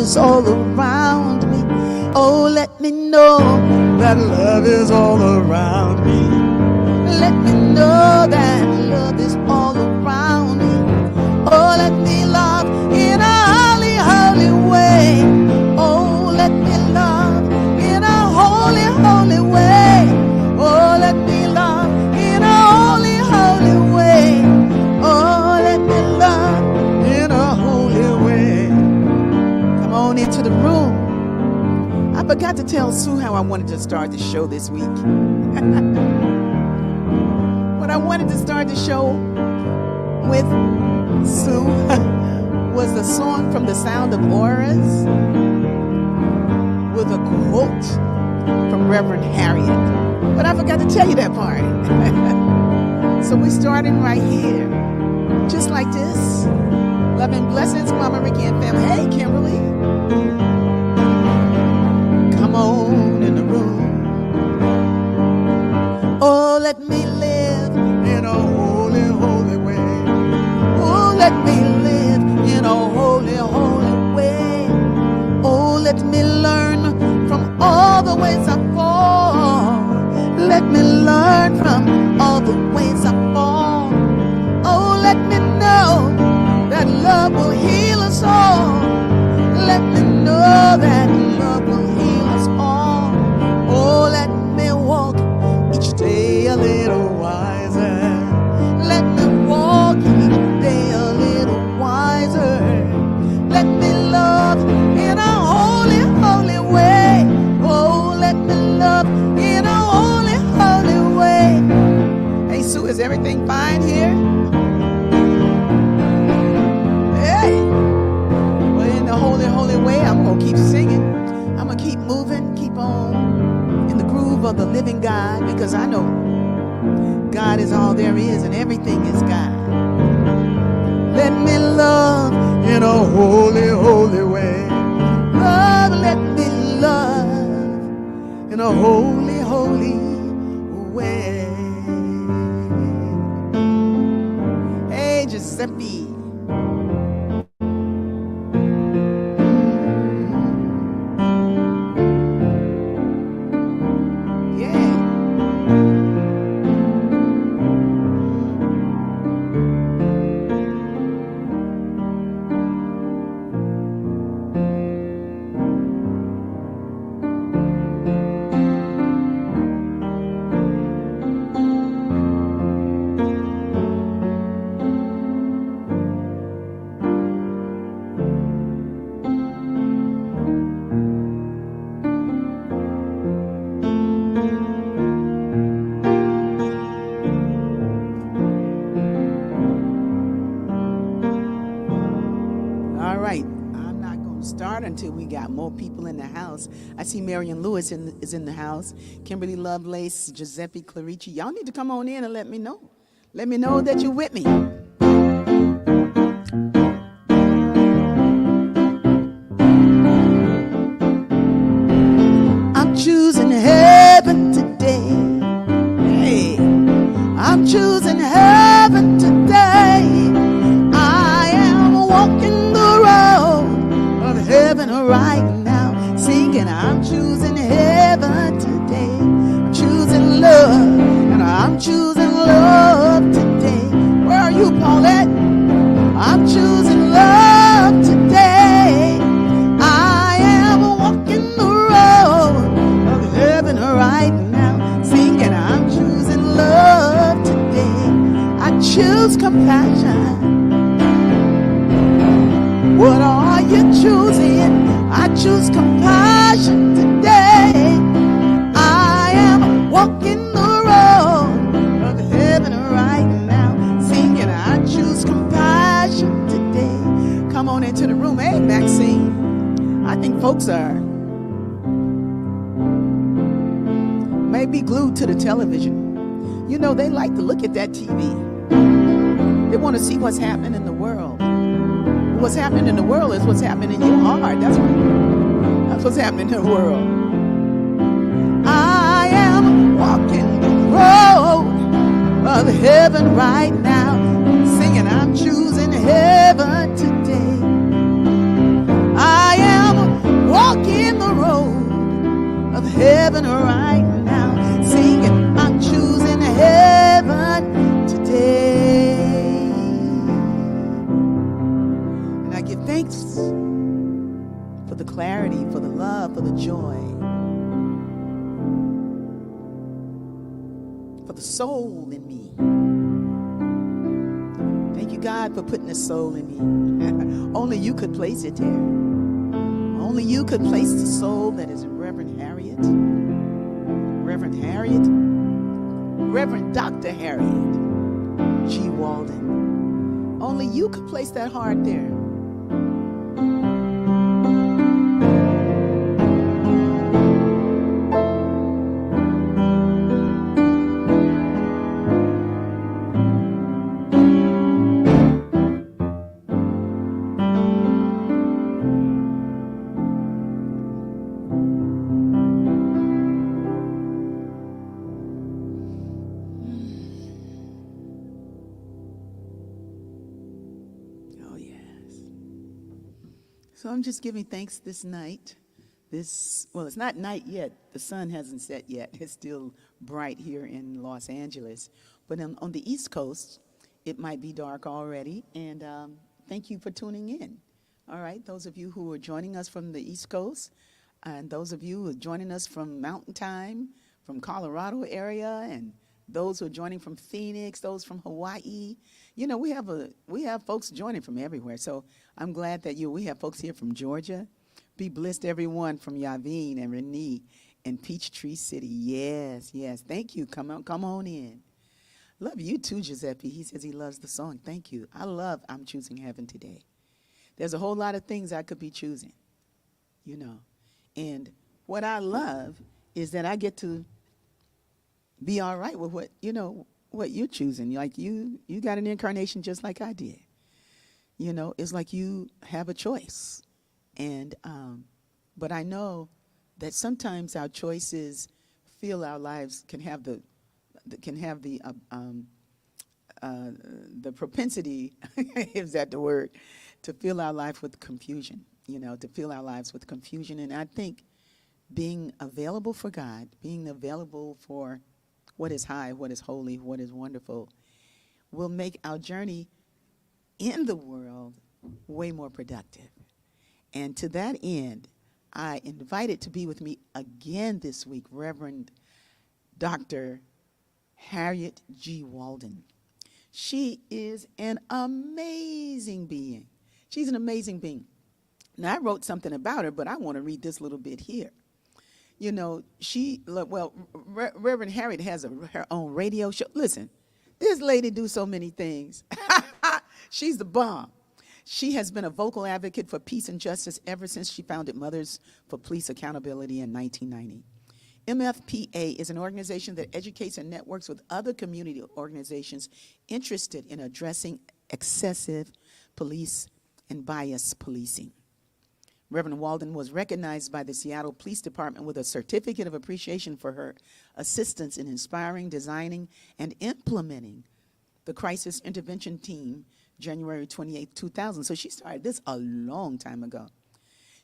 is all around me. Oh, let me know that love is all around me. Let me know that love is all around me. Oh, let me love in a holy, holy way. Oh, let me love in a holy, holy way. Oh, let me love in a holy, holy way. Oh, let me love in a holy way. Come on into the room. I forgot to tell Sue how I wanted to start the show this week. What I wanted to start the show with, Sue, was the song from The Sound of Auras with a quote from Reverend Harriett. But I forgot to tell you that part. So we're starting right here, just like this. Love and blessings, Mama Rickie and family. Hey, Kimberly. Come on in the room. Oh, let me live in a holy, holy way. Oh, let me live in a holy, holy way. Oh, let me learn from all the ways I fall. Let me learn from all the ways I fall. Oh, let me know that love will heal us all. Let me know that love will heal us all. Oh, let me walk each day a little wiser. Let me walk each day a little wiser. Let me love in a holy, holy way. Oh, let me love in a holy, holy way. Hey, Sue, is everything fine here? Hey. Well, in the holy, holy way, I'm going to keep singing. I'm going to keep moving, keep on in the groove of the living God, because I know God is all there is and everything is God. Let me love in a holy, holy way. Love, let me love in a holy, holy way. Hey, Giuseppe. Until we got more people in the house. I see Marion Lewis is in the house. Kimberly Lovelace, Giuseppe Clarici. Y'all need to come on in and let me know. Let me know that you're with me. I'm choosing heaven today. Hey, I'm choosing heaven today. I am walking the road of heaven right now, singing, I'm choosing heaven today. I'm choosing love, and I'm choosing love today. Where are you, Paulette? I'm choosing love today. I am walking the road of heaven right now, singing, I'm choosing love today. I choose compassion. What are you choosing? I choose compassion today. I am walking the road of heaven right now, singing, I choose compassion today. Come on into the room. Hey, Maxine. I think folks are maybe glued to the television. You know, they like to look at that TV. They want to see what's happening in the world. What's happening in the world is what's happening in your heart. That's what's happening in the world. I am walking the road of heaven right now, singing, I'm choosing heaven today. I am heaven right now. Singing, I'm choosing heaven today. And I give thanks for the clarity, for the love, for the joy, for the soul in me. Thank you, God, for putting a soul in me. Only you could place it there. Only you could place the soul that is in Reverend Harriett. Reverend Dr. Harriett G. Walden. Only you could place that heart there. So I'm just giving thanks this night. Well, it's not night yet. The sun hasn't set yet. It's still bright here in Los Angeles. But on the East Coast, it might be dark already. And thank you for tuning in. All right, those of you who are joining us from the East Coast, and those of you who are joining us from Mountain Time, from Colorado area, and those who are joining from Phoenix, those from Hawaii. You know, we have folks joining from everywhere. So I'm glad that we have folks here from Georgia. Be blessed, everyone from Yavin and Renee and Peachtree City. Yes, yes. Thank you. Come on in. Love you too, Giuseppe. He says he loves the song. Thank you. I love I'm Choosing Heaven Today. There's a whole lot of things I could be choosing, you know. And what I love is that I get to be all right with what you're choosing. Like you got an incarnation just like I did. You know, it's like you have a choice. And but I know that sometimes our choices feel our lives can have the propensity, is that the word, to fill our life with confusion, to fill our lives with confusion. And I think being available for God, being available for what is high, what is holy, what is wonderful, will make our journey in the world way more productive. And to that end, I invited to be with me again this week, Reverend Dr. Harriett G. Walden. She is an amazing being. She's an amazing being. Now, I wrote something about her, but I want to read this little bit here. You know, Reverend Harriett has her own radio show. Listen, this lady do so many things. She's the bomb. She has been a vocal advocate for peace and justice ever since she founded Mothers for Police Accountability in 1990. MFPA is an organization that educates and networks with other community organizations interested in addressing excessive police and bias policing. Reverend Walden was recognized by the Seattle Police Department with a certificate of appreciation for her assistance in inspiring, designing, and implementing the crisis intervention team January 28, 2000. So she started this a long time ago.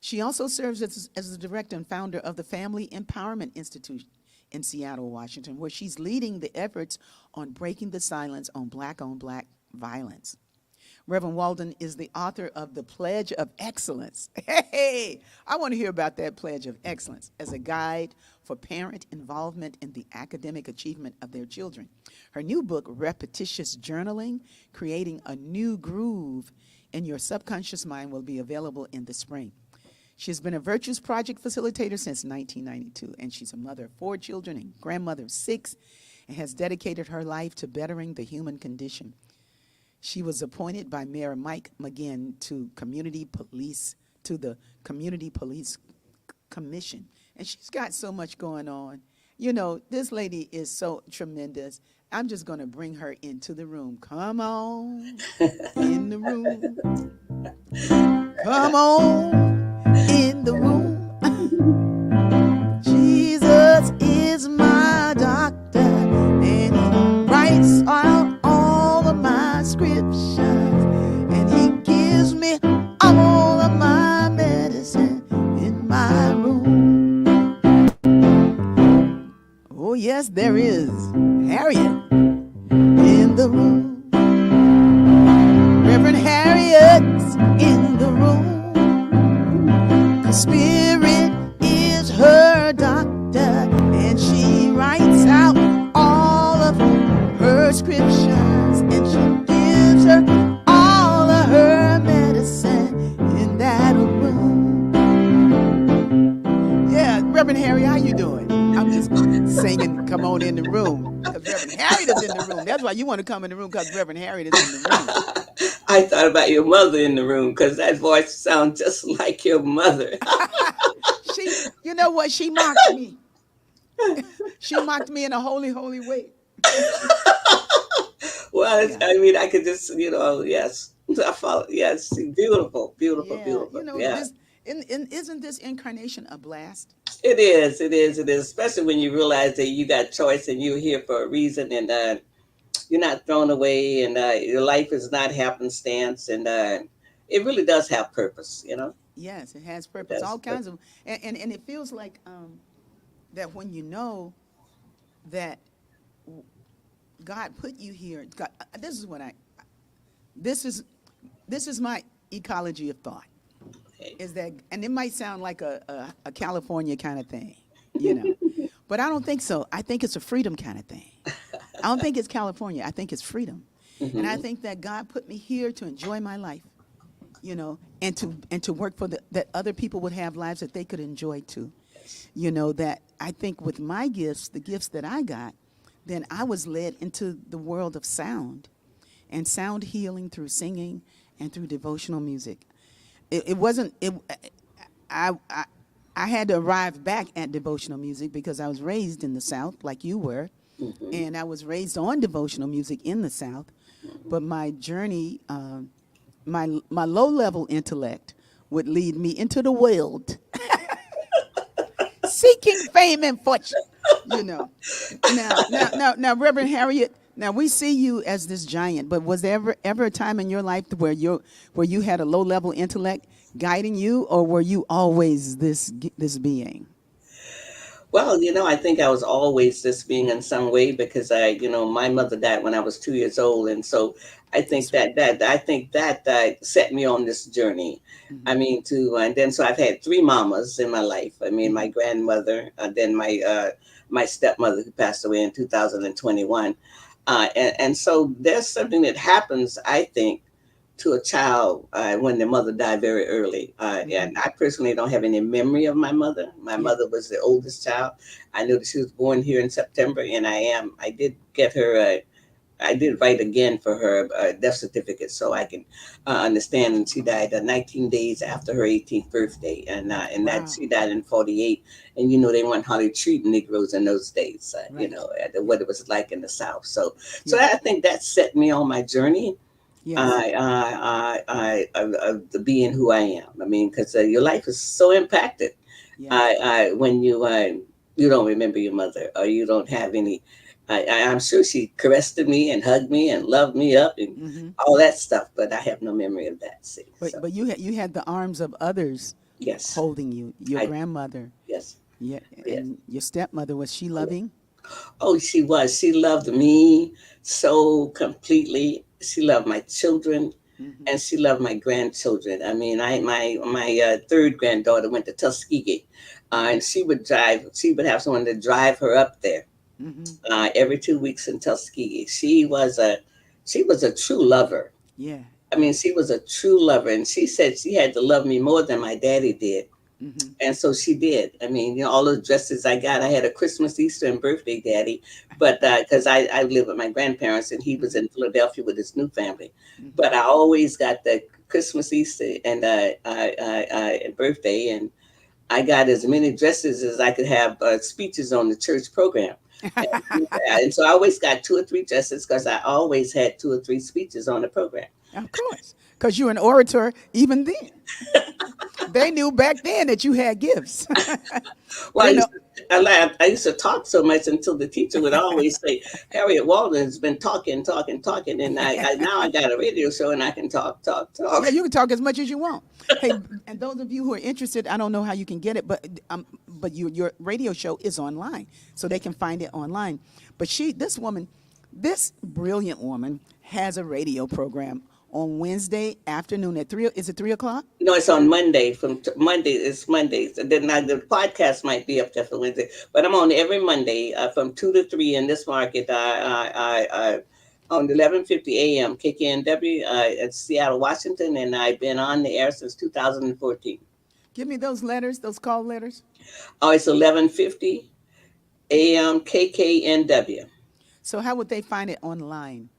She also serves as the director and founder of the Family Empowerment Institute in Seattle, Washington, where she's leading the efforts on breaking the silence on Black-on-Black violence. Reverend Walden is the author of the Pledge of Excellence. Hey, I want to hear about that Pledge of Excellence as a guide for parent involvement in the academic achievement of their children. Her new book, Repetitious Journaling, Creating a New Groove in Your Subconscious Mind, will be available in the spring. She's been a Virtues Project facilitator since 1992, and she's a mother of 4 children and grandmother of 6, and has dedicated her life to bettering the human condition. She was appointed by Mayor Mike McGinn to the Community Police Commission. And she's got so much going on. You know, this lady is so tremendous. I'm just going to bring her into the room. Come on in the room. Come on in the room. Jesus is my doctor, and he writes out all of my scriptures, and he gives me all of my medicine in my room. room. That's why you want to come in the room, because Reverend Harriet is in the room. I thought about your mother in the room because that voice sounds just like your mother. You know what? She mocked me. She mocked me in a holy, holy way. Well, Yeah. I mean, I could just, yes, I follow. Yes, beautiful, beautiful, Yeah. beautiful. Yeah, Isn't this incarnation a blast? it is. It is. It is. Especially when you realize that you got choice and you're here for a reason, and you're not thrown away, and your life is not happenstance, and it really does have purpose. Yes, it has It purpose. does. All kinds of, and it feels like that when you know that God put you here. God, this is what I. This is this is my ecology of thought. Okay. Is that, and it might sound like a California kind of thing, you know, but I don't think so. I think it's a freedom kind of thing. I don't think it's California. I think it's freedom, and I Hmm. think that God put me here to enjoy my life, and to work for that other people would have lives that they could enjoy too. Yes. That I think with my gifts, the gifts that I got, then I was led into the world of sound and sound healing through singing and through devotional music. It wasn't it. I I had to arrive back at devotional music because I was raised in the South, like you were, Hmm. and I was raised on devotional music in the South. But my journey, my low level intellect, would lead me into the world, seeking fame and fortune. You know. Now, Reverend Harriet. Now we see you as this giant, but was there ever a time in your life where you had a low level intellect guiding you, or were you always this being? Well, I think I was always this being in some way because my mother died when I was 2 years old, and so I think That's right. that set me on this journey. I Hmm. mean, and then so I've had three mamas in my life. I mean, my Hmm. grandmother, then my stepmother who passed away in 2021, and so there's something that happens, I think, to a child when their mother died very early. Hmm. And I personally don't have any memory of my mother. My Yeah. mother was the oldest child. I knew that she was born here in September, and I did get her. I did write again for her death certificate so I can understand. And she died 19 days after her 18th birthday, and that Wow. she died in 48. And they weren't hardly treating Negroes in those days. Right. What it was like in the South. So Yeah. I think that set me on my journey. Yes. Of the being who I am. I mean, because your life is so impacted. Yes. When you don't remember your mother or you don't have any. I'm sure she caressed me and hugged me and loved me up and Hmm. all that stuff, but I have no memory of that. See, so But you had the arms of others yes, holding you. Your I grandmother, yes, yeah, yes. and your stepmother, was she Oh, yeah. loving? Oh, she was. She loved me so completely. She loved my children, Hmm. and she loved my grandchildren. I mean, my third granddaughter went to Tuskegee, Hmm. and she would drive. She would have someone to drive her up there Hmm. every 2 weeks in Tuskegee. She was a true lover. Yeah. I mean, Yeah. she was a true lover, and she said she had to love me more than my daddy did. Hmm. And so she did. I mean, all those dresses I got, I had a Christmas, Easter, and birthday daddy, but because I lived with my grandparents and he was Hmm. in Philadelphia with his new family. Hmm. But I always got the Christmas, Easter, and birthday, and I got as many dresses as I could have speeches on the church program. And so I always got two or three dresses because I always had two or three speeches on the program. Of course, because you're an orator. Even then, they knew back then that you had gifts. Well, you know. I laughed. I used to talk so much until the teacher would always say, "Harriet Walden has been talking, talking, talking," and I now I got a radio show and I can talk, talk, talk. Yeah, you can talk as much as you want. Hey, and those of you who are interested, I don't know how you can get it, but your radio show is online, so they can find it online. But this brilliant woman, has a radio program on Wednesday afternoon at 3. Is it 3 o'clock? No, it's on Monday. Monday, it's Mondays. And then the podcast might be up there for Wednesday, but I'm on every Monday from 2 to 3 in this market. On 11:50 a.m. KKNW at Seattle, Washington, and I've been on the air since 2014. Give me those letters, those call letters. Oh, it's 11:50 a.m. KKNW. So how would they find it online?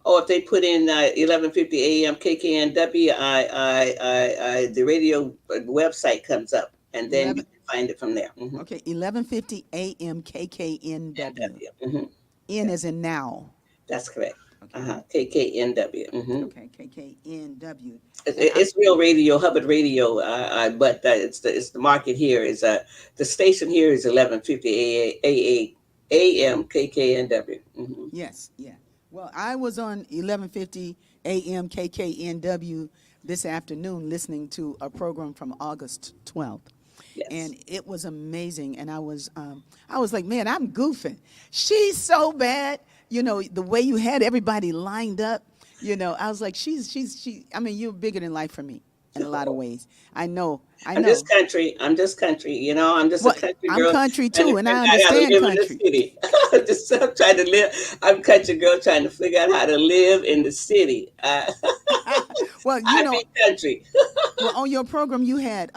Or if they put in 1150 AM KKNW, the radio website comes up, and then you 11 can find it from there. Okay, 1150 AM KKNW. KKNW. N as in now. That's correct. Okay. KKNW. Okay, KKNW. And It's real radio, Hubbard radio, but it's the market here is the station here is 1150 AM KKNW. yes, yeah. Well, I was on 1150 AM KKNW this afternoon listening to a program from August 12th. Yes. And it was amazing. And I was like, man, I'm goofing. She's so bad. You know, the way you had everybody lined up, you know, I was like, I mean, you're bigger than life for me in a lot of ways. I know. I'm just country. You know, I'm just a country girl. I'm country too, and I understand live country. In the city. I'm trying to live. I'm a country girl trying to figure out how to live in the city. Well, you know, I be country. well, on your program, you had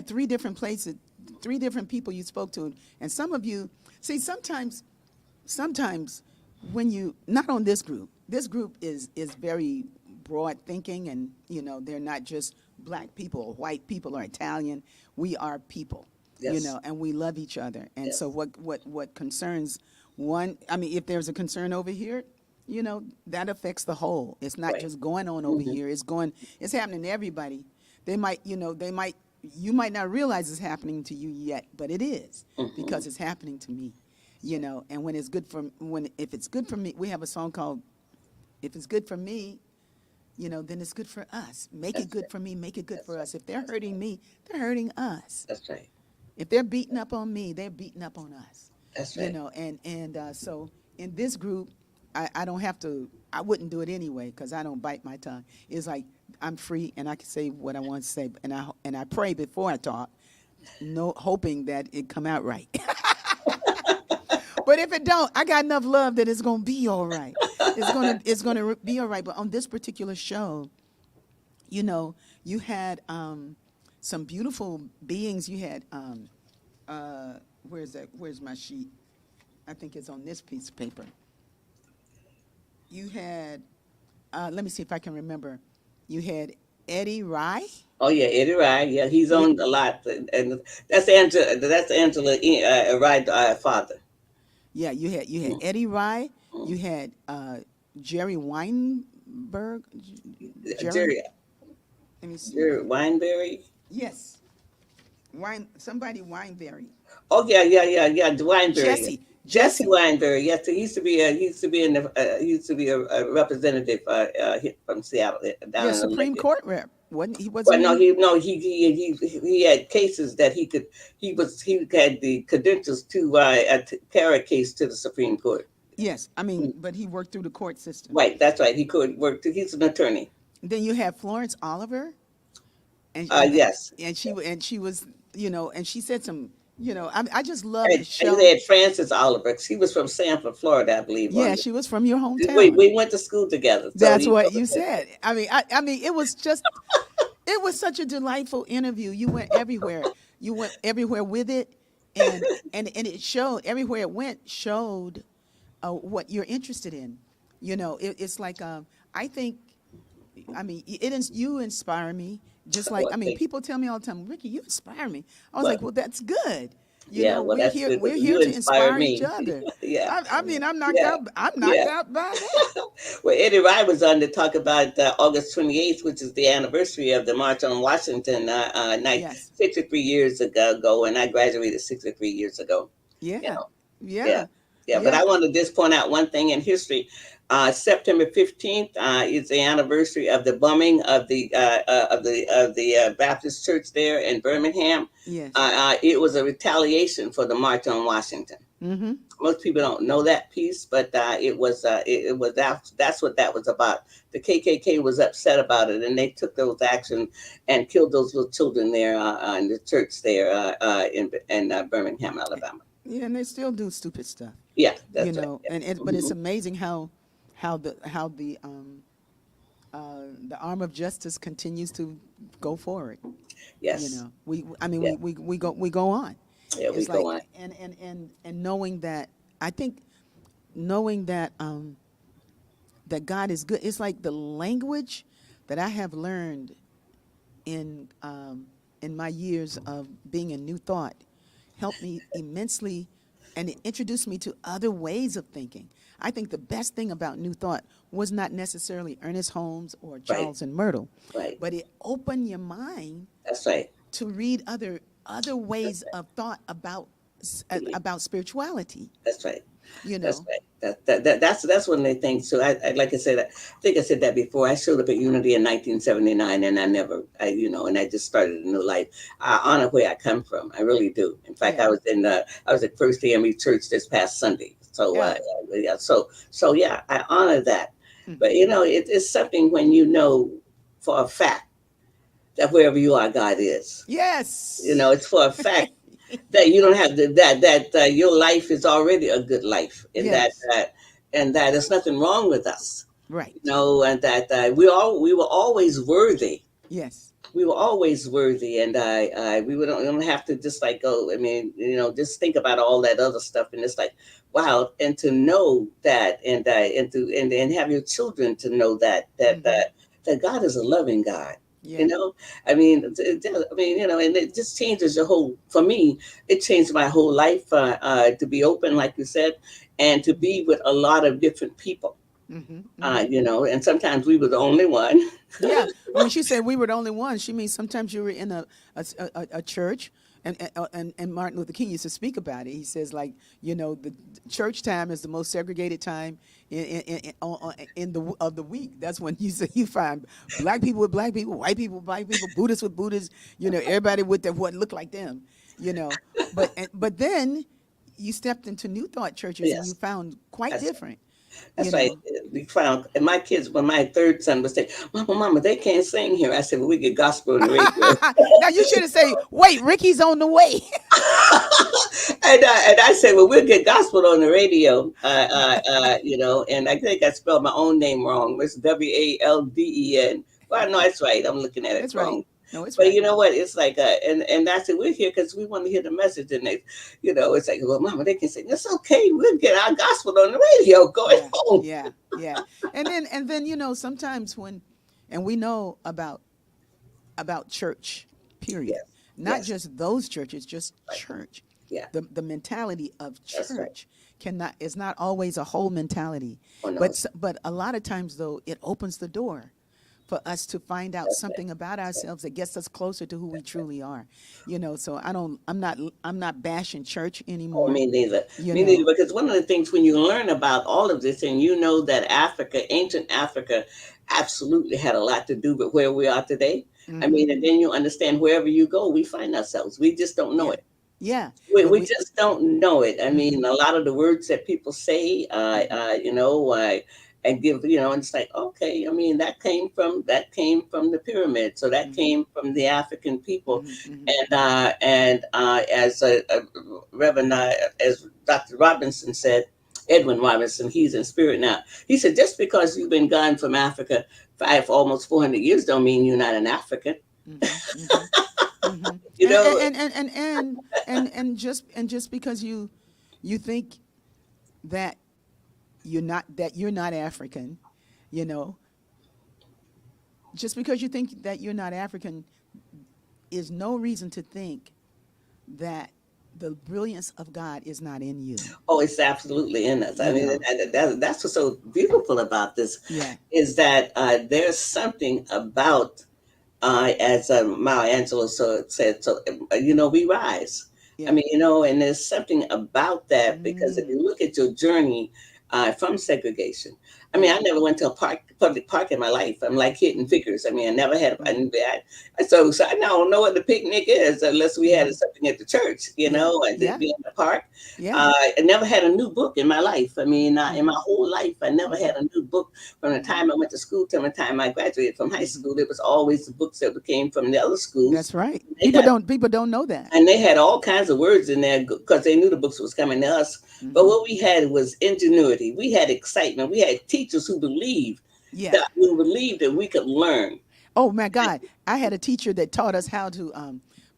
three different places, three different people you spoke to, and some of you see sometimes when you not on this group is very broad thinking, and you know they're not just black people or white people or Italian. We are people, you know, and we love each other. And so what concerns one, I mean, if there's a concern over here, you know, that affects the whole. It's not just going on over here. It's happening to everybody. You might not realize it's happening to you yet, but it is because it's happening to me, you know. And if it's good for me, we have a song called "If It's Good for Me," you know, then it's good for us. Make it good for me. Make it good for us. If they're hurting me, they're hurting us. That's right. If they're beating up on me, they're beating up on us. That's right. You know, and so in this group, I don't have to. I wouldn't do it anyway because I don't bite my tongue. It's like I'm free and I can say what I want to say, and I pray before I talk, hoping that it come out right. But if it don't, I got enough love that it's gonna be all right. It's gonna be all right. But on this particular show, you know, you had some beautiful beings. You had where's that? Where's my sheet? I think it's on this piece of paper. You had let me see if I can remember. You had Eddie Rye. Oh yeah, Eddie Rye. Yeah, he's on a lot, and that's Angela. That's Angela Rye, father. Yeah, you had Eddie Rye. You had Jerry Weinberg. Jerry. Let me see. Jerry Weinberry. Yes. Somebody Weinberry. Oh yeah, Weinberry. Jesse Weinberry. Yes, he used to be a representative from Seattle. Down in Supreme Olympia. Court rep. He Well, he had cases that he had the credentials to carry a case to the Supreme Court. Yes, I mean, but he worked through the court system. Right, that's right. He could work. He's an attorney. Then you have Florence Oliver. And yes. And she was, you know, and she said some, you know, I just love the show. And they had Frances Oliver. She was from Sanford, Florida, I believe. Yeah, she was from your hometown. We went to school together. So that's what you said. I mean, it was just, it was such a delightful interview. You went everywhere. You went everywhere with it, and it showed everywhere it went showed what you're interested in. You know, it's like I think, I mean, you inspire me. Just like, I mean, people tell me all the time, Rickie, you inspire me. I was like, well, that's good. You know, we're here to inspire each other. Yeah. I mean, I'm knocked out. I'm knocked out by that. Well, Eddie Rye was on to talk about August 28th, which is the anniversary of the March on Washington, 63 years ago, and I graduated 63 years ago. Yeah. You know? Yeah. But I want to just point out one thing in history. September 15th is the anniversary of the bombing of the Baptist church there in Birmingham. Yes. It was a retaliation for the March on Washington. Mm-hmm. Most people don't know that piece, but that's what that was about. The KKK was upset about it, and they took those actions and killed those little children there in the church there in Birmingham, Alabama. Yeah, and they still do stupid stuff. Yeah, that's right. But it's amazing how the arm of justice continues to go forward. Yes. You know, we go on. Yeah, we go on. And knowing that, I think knowing that that God is good. It's like the language that I have learned in my years of being in New Thought helped me immensely, and it introduced me to other ways of thinking. I think the best thing about New Thought was not necessarily Ernest Holmes or Right. Charles and Myrtle, Right. but it opened your mind That's right. to read other That's ways right. of thought about spirituality. That's right. You That's know. right. That's one of the things. So I like I said, I think I said that before. I showed up at Unity in 1979, and and I just started a new life. I honor where I come from. I really do. In fact, Yeah. I was at First AME Church this past Sunday. So Yeah. yeah, so yeah, I honor that. Hmm. But it's something when you know for a fact that wherever you are, God is. Yes. It's for a fact that you don't have that your life is already a good life, and Yes. that there's nothing wrong with us, Right. and that we were always worthy. Yes. We were always worthy, and we don't have to just like go. I mean, just think about all that other stuff, and it's like, wow, and to know that, and have your children to know Hmm. that God is a loving God. You Yeah. know, and it just changes your whole. For me, it changed my whole life to be open, like you said, and to be with a lot of different people. Hmm. Hmm. And sometimes we were the only one. Yeah. When she said we were the only ones, she means sometimes you were in a church, and Martin Luther King used to speak about it. He says, like, the church time is the most segregated time in the of the week. That's when you find black people with black people, white people, Buddhists with Buddhists. Everybody with what looked like them. You know, but then you stepped into New Thought churches and you Yes, found quite that's different. You That's right. know. We found, and my kids, when my third son would say, Mama, they can't sing here. I said, well, we get gospel on the radio. Now you should have said, "Wait, Rickie's on the way." And I said, well, we'll get gospel on the radio. And I think I spelled my own name wrong. It's Walden. Well, no, that's right. I'm looking at it That's right. wrong. No, it's But right. you know what? It's like, and I said, we're here because we want to hear the message. And it's like, well, Mama, they can sing. It's okay. We'll get our gospel on the radio going Yeah, home. yeah, yeah. And then sometimes and we know about church, period. Yes, Not yes, just those churches, just right. church. Yeah, The mentality of that's right. church cannot is not always a whole mentality, Oh, no, but a lot of times though it opens the door for us to find out that's right. something about That's right. ourselves that gets us closer to who we truly are. So I'm not bashing church Oh, anymore. me neither. You Me neither. know. Because one of the things when you learn about all of this, and you know that Africa, ancient Africa, absolutely had a lot to do with where we are today. I Mhm. mean, and then you understand wherever you go, we find ourselves. We just don't know Yeah. it. Yeah. We, And we we just don't know it. I mean, mhm. a lot of the words that people say, Mhm. and give, and it's like, okay, I mean, that came from the pyramid, so that Mhm. came from the African people, Mhm. Mhm. and as Reverend, as Dr. Robinson said, Edwin Robinson, he's in spirit now. He said, just because you've been gone from Africa almost 400 years, don't mean you're not an African. Mhm. Mhm. Mhm. You And know, and and and and and just because you think that you're not African, you know, just because you think that you're not African is no reason to think that the brilliance of God is not in you. oh, it's absolutely in us. I You mean, know. that's what's so beautiful about this Yeah. is that there's something about, as Maya Angelou said, so, we rise. I Yeah. mean, and there's something about that because if Mm. you look at your journey from segregation, I mean, Yeah. I never went to a public park in my life. I'm like Hidden Figures. I mean, I never had, Mhm. so I don't know what the picnic is unless we had Mhm. something at the church, Yeah. and to Yeah. be in the park. Yeah. I never had a new book in my life. I mean, in my Mhm. whole life, I never Mhm. had a new book from the Mhm. time I went to school to the time I graduated from high Mhm. school. It was always the books that came from the other schools. That's right. They got People don't know that. and they had all kinds of words in there because they knew the books was coming to us. But Mhm. what we had was ingenuity. We had excitement. We had teachers who believed Yeah. that we could learn. Oh my God! I had a teacher that taught us how to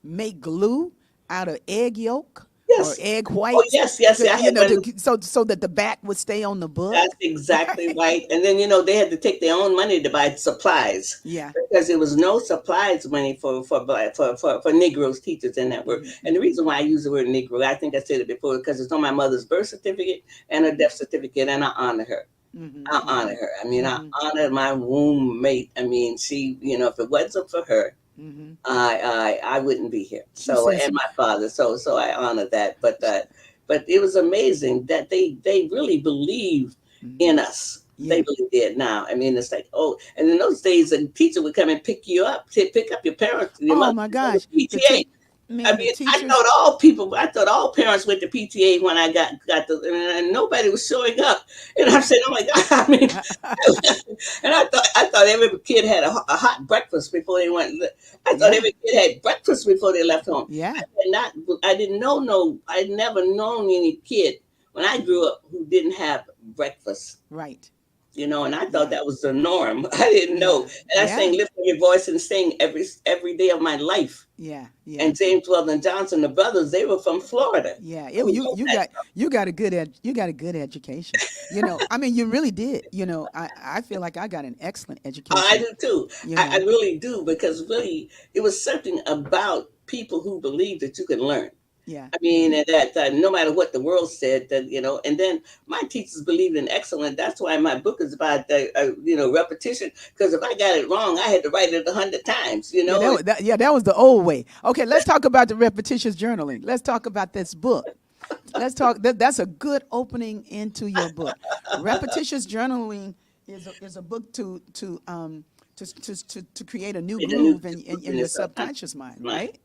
make glue out of egg yolk. or Yes. egg Oh, whites, yes, yes. I you had know, one. so that the back would stay on the book. That's exactly Right? right. And then they had to take their own money to buy supplies Yeah. because there was no supplies money for black for Negroes teachers in that word. And the Hmm. reason why I use the word Negro, I think I said it before, because it's on my mother's birth certificate and her death certificate, and I honor her. Hmm. I honor Hmm. her. I mean, I Hmm. honor my womb mate. I mean, she, if it wasn't for her, Hmm. I wouldn't be here. She So, says, and my father. So I honor that. But it was amazing that they really believed mhm. in us. They Yeah. really did. Now, I mean, it's like, oh, and in those days, a teacher would come and pick you up, to pick up your parents, your Oh mother, my from the gosh, PTA. I man, the mean, I teachers. thought all parents went to PTA when I got the, and nobody was showing up. And I'm saying, oh my God, I mean, and I thought every kid had a hot breakfast before they went. I thought Yeah. every kid had breakfast before they left home. Yeah. I didn't know I'd never known any kid when I grew up who didn't have breakfast. Right. And I thought Yeah. that was the norm. I didn't know. Yeah. And I Yeah. sang "Lift Up Your Voice" and sing every day of my life. Yeah. Yeah. And James Weldon Johnson, the brothers, they were from Florida. Yeah, Who you wrote that? you got a good education. I mean, you really did. I feel like I got an excellent I education. do too. You I know, really do, because really it was something about people who believed that you could learn. yeah, I yeah, mean, and that no matter what the world said, and then my teachers believed in excellence. That's why my book is about repetition. Because if I got it wrong, I had to write it 100 times. yeah. That was the old way. Okay, let's talk about the repetitious journaling. Let's talk about this book. Let's talk. That's a good opening into your book. Repetitious journaling is a book to create a new In the new groove in in the your subconscious subconscious mind, mind. right?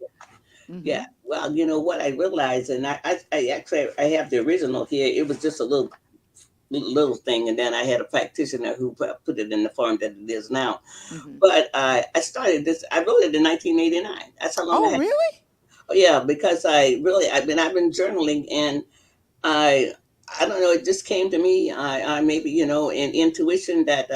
Mm-hmm. Yeah. Well, you know what I realized, and I actually I have the original here. It was just a little thing, and then I had a practitioner who put it in the form that it is now. Mm-hmm. But I started this. I wrote it in 1989. That's how long I Oh, had. really? Oh yeah, because I've been journaling, and I I don't know. It just came to me. I maybe in intuition that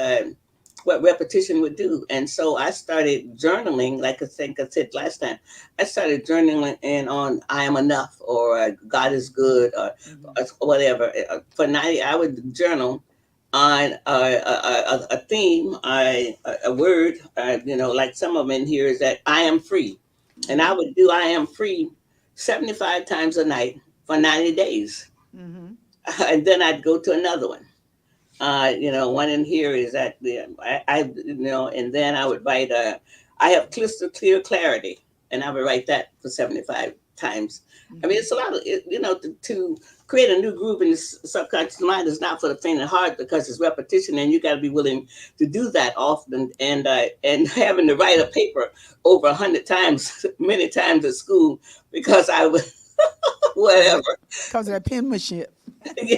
what repetition would do, and so I started journaling. Like I think I said last time, I started journaling and on "I am enough" or "God is good" Mm-hmm. or whatever. For 90, I would journal on a theme, a word. Like some of them in here is that I am free, and I Mm-hmm. would do "I am free" 75 times a night for 90 days. Mm-hmm. And then I'd go to another one. One in here is that and then I would write. I have crystal clear clarity, and I would write that for 75 times. I mean, Mm-hmm. it's a lot of to create a new groove in the subconscious mind is not for the faint of heart, because it's repetition, and you got to be willing to do that often. And having to write a paper over 100 times, many times at school, because I was Cause whatever. that, cause that penmanship. Yeah.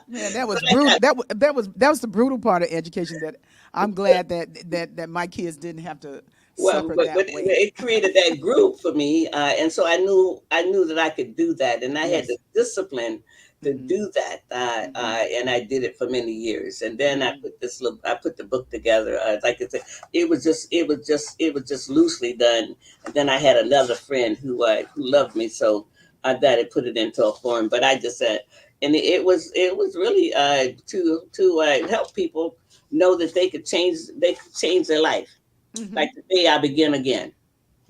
Man, that was brutal. That was the brutal part of education. That I'm glad that my kids didn't have to Well, suffer but that way. it created that group for me, and so I knew that I could do that, and I had the Yes. discipline to Mm-hmm. do that, Mm-hmm. and I did it for many years. And then Mm-hmm. I put the book together. Like I said, it was just loosely done. And then I had another friend who loved me so that it put it into a form. But I just said, and it was really to help people know that they could change their life. Mm-hmm. Like today I begin again.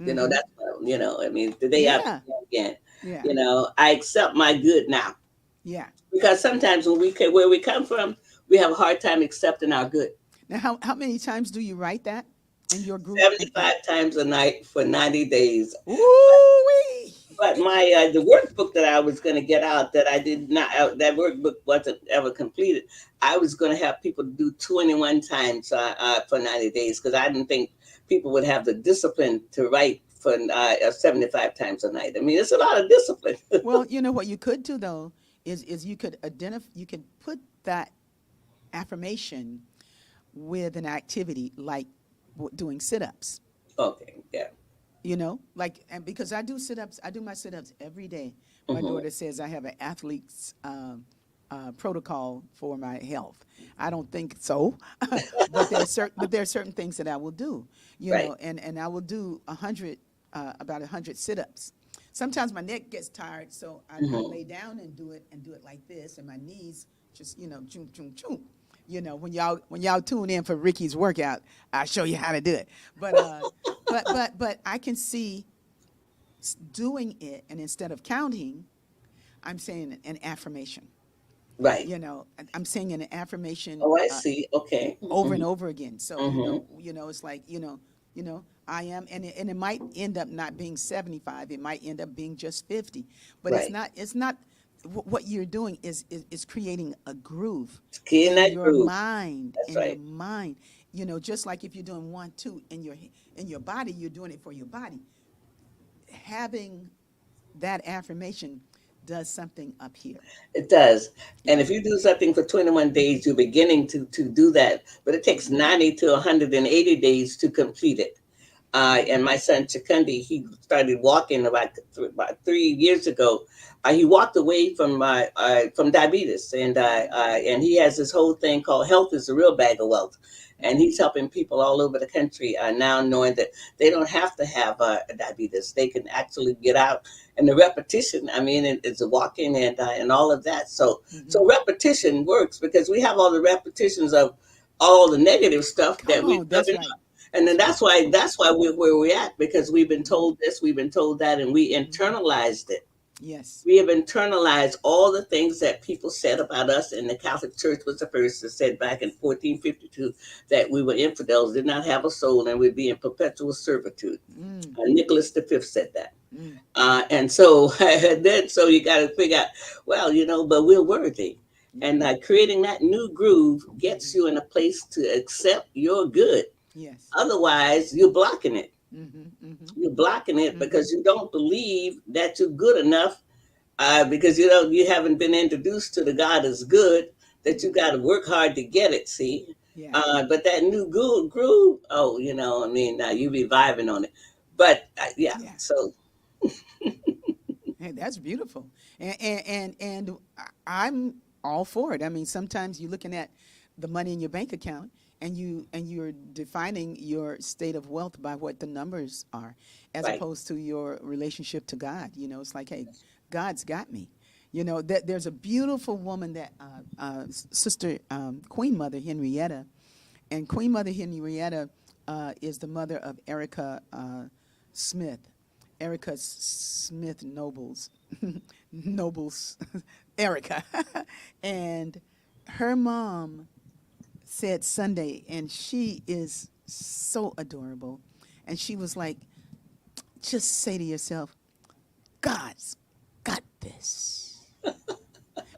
Mm-hmm. I mean, today I Yeah. begin again. Yeah. I accept my good now. Yeah. Because sometimes where we come from, we have a hard time accepting our good. Now, how many times do you write that in your group? 75 times a night for 90 days. Ooh-wee. But my the workbook that I was going to get out, that I did not that workbook wasn't ever completed. I was going to have people do 21 times for 90 days, because I didn't think people would have the discipline to write for 75 times a night. I mean, it's a lot of discipline. Well, you know what you could do though is you could put that affirmation with an activity like doing sit-ups. Okay, yeah. Like, and because I do my sit-ups every day. My Hmm. daughter says I have an athlete's protocol for my health. I don't think so, but there are certain things that I will do, Right. and I will do about 100 sit-ups. Sometimes my neck gets tired, so I Hmm. lay down and do it like this, and my knees just choom choom choom. When y'all tune in for Rickie's workout, I'll show you how to do it. But I can see doing it, and instead of counting, I'm saying an affirmation. Right. I'm saying an affirmation Oh, I see. Okay. over Hmm. and over again. So Hmm. it's like I am, and it might end up not being 75. It might end up being just 50. But it's Right. not. It's not. What you're doing is creating a groove Getting in that your groove. mind. That's In your right. mind, just like if you're doing 1, 2 in your body, you're doing it for your body. Having that affirmation does something up here. It does. And Yeah. if you do something for 21 days, you're beginning to do that. But it takes 90 to 180 days to complete it. And my son Chakundi, he started walking about 3 years ago. He walked away from diabetes, and he has this whole thing called "Health is a Real Bag of Wealth," and he's helping people all over the country now, knowing that they don't have to have diabetes; they can actually get out. And the repetition, I mean, it's a walking and all of that. So Hmm. repetition works because we have all the repetitions of all the negative stuff Come that we've on, done, that's right. and then That's right. that's why we're where we're at, because we've been Hmm. told this, we've been told that, and we Hmm. internalized it. Yes. We have internalized all the things that people said about us, and the Catholic Church was the first that said back in 1452 that we were infidels, did not have a soul, and would be in perpetual servitude. Mm, Nicholas V said that. mm, And so then, so you got to figure out, well, but we're worthy. yeah. And creating that new groove gets Hmm. you in a place to accept you're good. Yes. Otherwise, you're blocking it. Hmm. Hmm. You're blocking it Hmm. because you don't believe that you're good enough, because you haven't been introduced to the God is good, that you Hmm. got to work hard to get it. See, Yeah. but that new groove, oh, I mean, you be vibing on it. But yeah, Yeah. so Hey, that's beautiful. And I'm all for it. I mean, sometimes you're looking at the money in your bank account, and you're defining your state of wealth by what the numbers are, as right, opposed to your relationship to God. It's like, hey, God's got me. That there's a beautiful woman that Sister Queen Mother Henrietta, and Queen Mother Henrietta is the mother of Erica Smith. Erica Smith Nobles, Nobles, Erica, and her mom said Sunday, and she is so adorable, and she was like, just say to yourself, God's got this.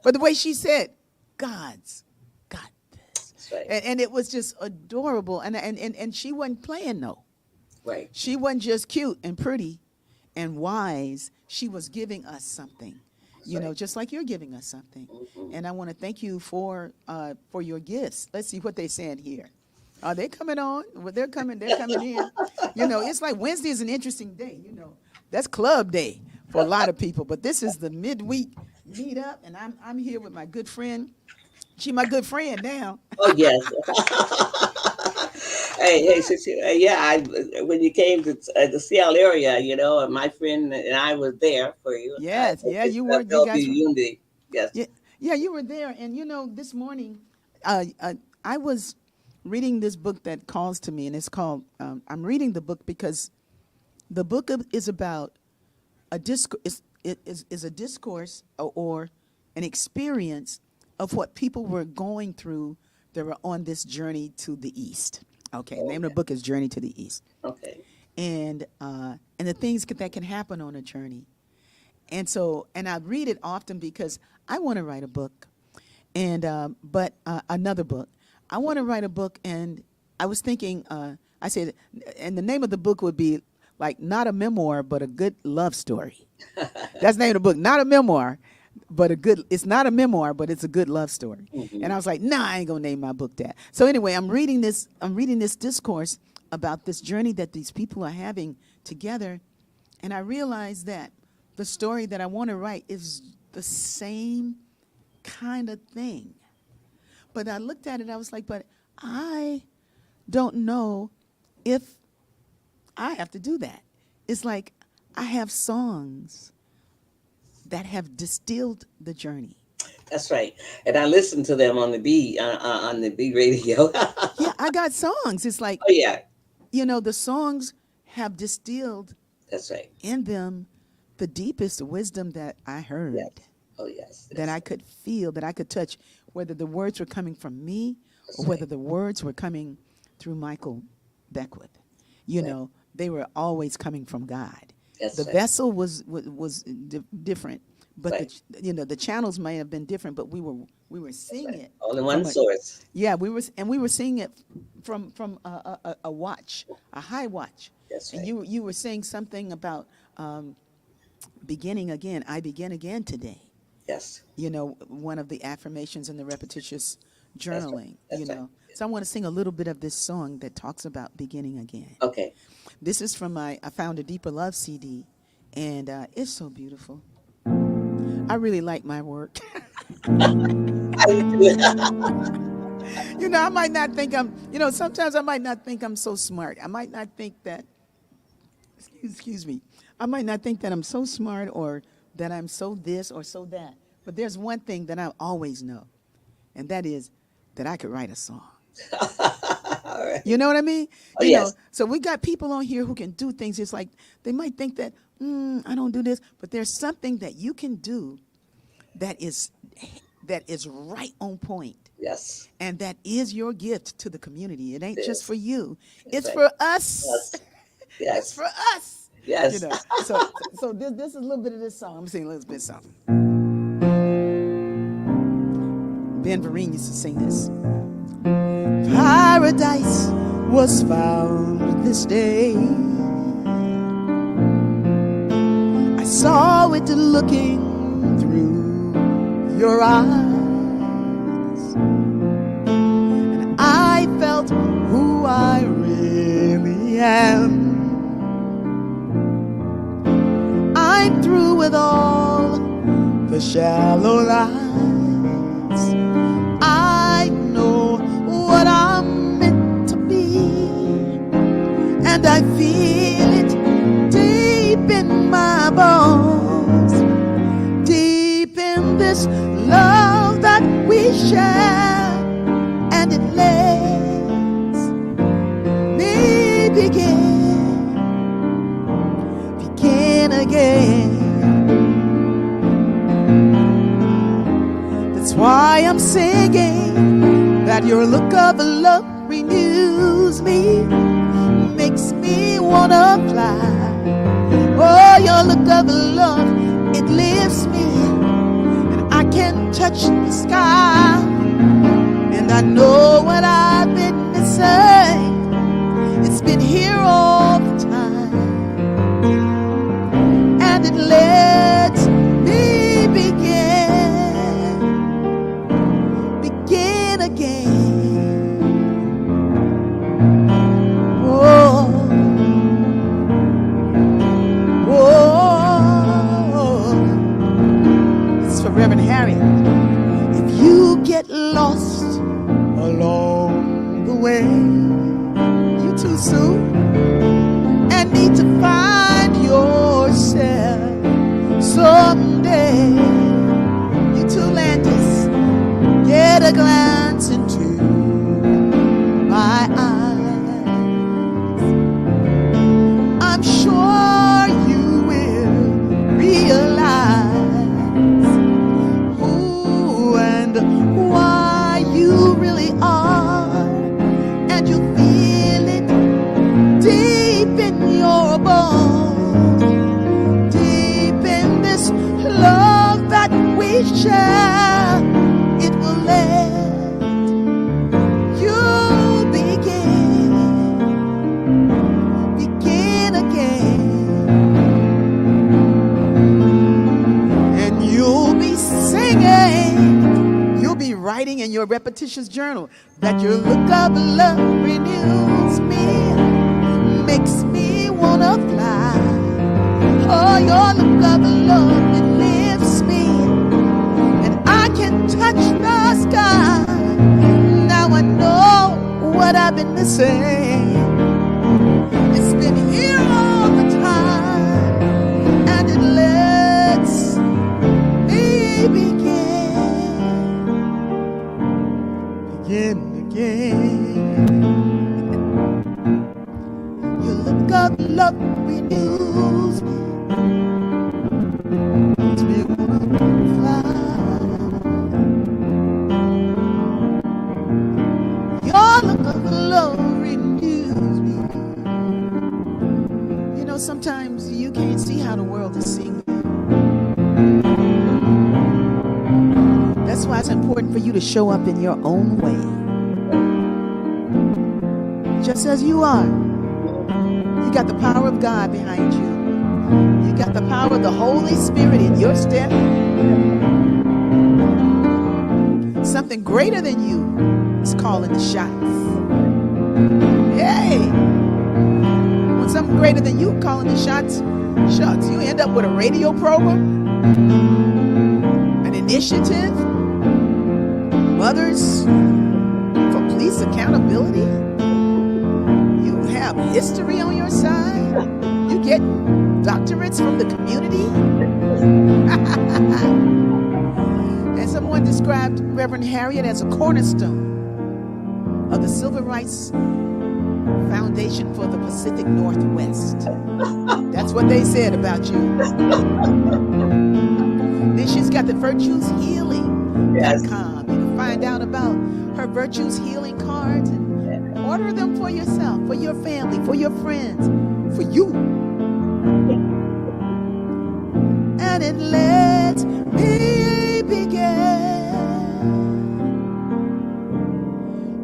But the way she said, God's got this, that's right, and it was just adorable, and she wasn't playing no. right, She wasn't just cute and pretty and wise. She was giving us something, that's right. just like you're giving us something. Hmm. And I want to thank you for your gifts. Let's see what they're saying here. Are they coming on? Well, they're coming. They're coming in. It's like Wednesday is an interesting day. That's club day for a lot of people. But this is the midweek meetup, and I'm here with my good friend. She my good friend now. Oh yes. Hey, yeah. When you came to the Seattle area, and my friend and I was there for you. Yes, yeah, It's you were. You felt the guys were. unity. Yes. Yeah, yeah, you were there. And this morning, I was reading this book that calls to me, and it's called. I'm reading the book because the book is about a discourse. Is a discourse or an experience of what people were going through that were on this journey to the East. Okay, the name of the Okay. book is Journey to the East, Okay. and the things that can happen on a journey. And I read it often because I want to write a book, and but another book. I want to write a book, and I was thinking. I said, and the name of the book would be like not a memoir, but a good love story. That's the name of the book. Not a memoir, but a good. It's not a memoir, but it's a good love story. And Hmm. I was like, nah, I ain't gonna name my book that. So anyway, I'm reading this. I'm reading this discourse about this journey that these people are having together, and I realized that the story that I want to write is the same kind of thing. But I looked at it, I was like, but I don't know if I have to do that. It's like I have songs that have distilled the journey. That's right. And I listen to them on the B radio. Yeah, I got songs. It's like, Oh yeah, the songs have distilled that's right. in them the deepest wisdom that I Yes. heard, Oh yes. that I could feel, that I could touch, whether the words were coming from me That's or right. whether the words were coming through Michael Beckwith. Right. They were always coming from God. That's The right. vessel was different, but Right. the channels may have been different, but we were seeing Right. it Only from one source. yeah, we were seeing it from a watch, a high watch. That's And right. you were saying something about beginning again. I begin again today. Yes. One of the affirmations in the repetitious That's right. journaling. That's right. So I want to sing a little bit of this song that talks about beginning again. Okay. This is from I found a Deeper Love CD, and it's so beautiful. I really like my work. I might not think sometimes I might not think I'm so smart. I might not think that, excuse me, I might not think that I'm so smart or that I'm so this or so that. But there's one thing that I always know, and that is that I could write a song. All right. You know what I mean? Oh, yes. So we got people on here who can do things. It's like they might think that, I don't do this, but there's something that you can do that is right on point. Yes. And that is your gift to the community. It ain't It just is. for you. That's It's right. for us. Yes. It's Yes. for us. Yes. So this is a little bit of this song. I'm singing a little bit of something. Ben Vereen used to sing this. Paradise was found this day. I saw it looking through your eyes, and I felt who I really am. I'm through with all the shallow lies. I know what I'm meant to be, and I feel it deep in my bones, deep in this love that we share, and it lets me begin again. That's why I'm singing that your look of love renews me, makes me wanna fly. Oh, your look of love, it lifts me, and I can touch the sky. And I know what I've been missing. It's been here all the time, and it lets me begin again. Oh, this is for Reverend Harriett. If you get lost along the way, you too soon, and need to find yourself someday, you too, Landis, get a glance into my eyes. I'm sure you will realize who and why you really are, and you feel it deep in your bones, deep in this love that we share. It will let you begin again, and you'll be singing, you'll be writing in your repetitious journal that your look of love renews me, makes me wanna fly. Oh, your look of love, it lifts me, and I can touch the sky. Now I know what I've been missing. It's been here all the time, love renews me. Makes me wanna fly. Your love renews me. You know, sometimes you can't see how the world is seeing you. That's why it's important for you to show up in your own way. Just as you are. You got the power of God behind you. You got the power of the Holy Spirit in your step. Something greater than you is calling the shots. Hey! When something greater than you calling the shots, shucks, you end up with a radio program, an initiative, Mothers for Police Accountability. You have history on your side. You get doctorates from the community. And someone described Reverend Harriett as a cornerstone of the Civil Rights Foundation for the Pacific Northwest. That's what they said about you. Then she's got the virtueshealing.com. Yes. You can find out about her Virtues Healing cards and order them for yourself, for your family, for your friends, for you. And it lets me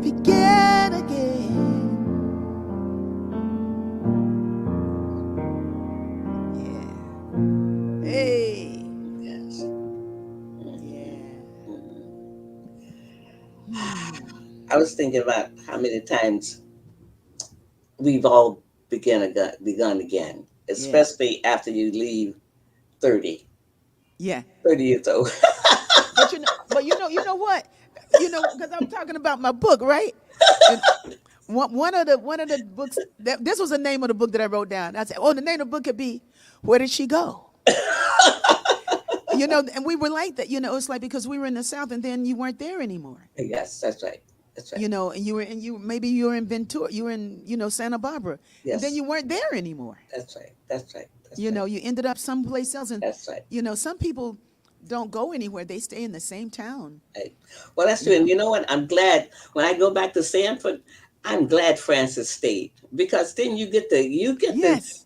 begin again. Yeah. Hey. Yes. Yeah. I was thinking about how many times we've all begun again, especially after you leave 30 Yeah. 30 years old. But you know what? You know, because I'm talking about my book, right? And one of the books this was the name of the book that I wrote down. I said, the name of the book could be "Where Did She Go?" You know, and we were like that. You know, it's like because we were in the South, and then you weren't there anymore. Yes, that's right. That's right. You know, and you were in Ventura, you were in Santa Barbara, Yes. and then you weren't there anymore. That's right. That's right. That's You right. know, you ended up someplace else, and That's right. you know, some people don't go anywhere; they stay in the same town. Right. Well, that's true. And you know what? I'm glad when I go back to Sanford, I'm glad Francis stayed because then you get Yes.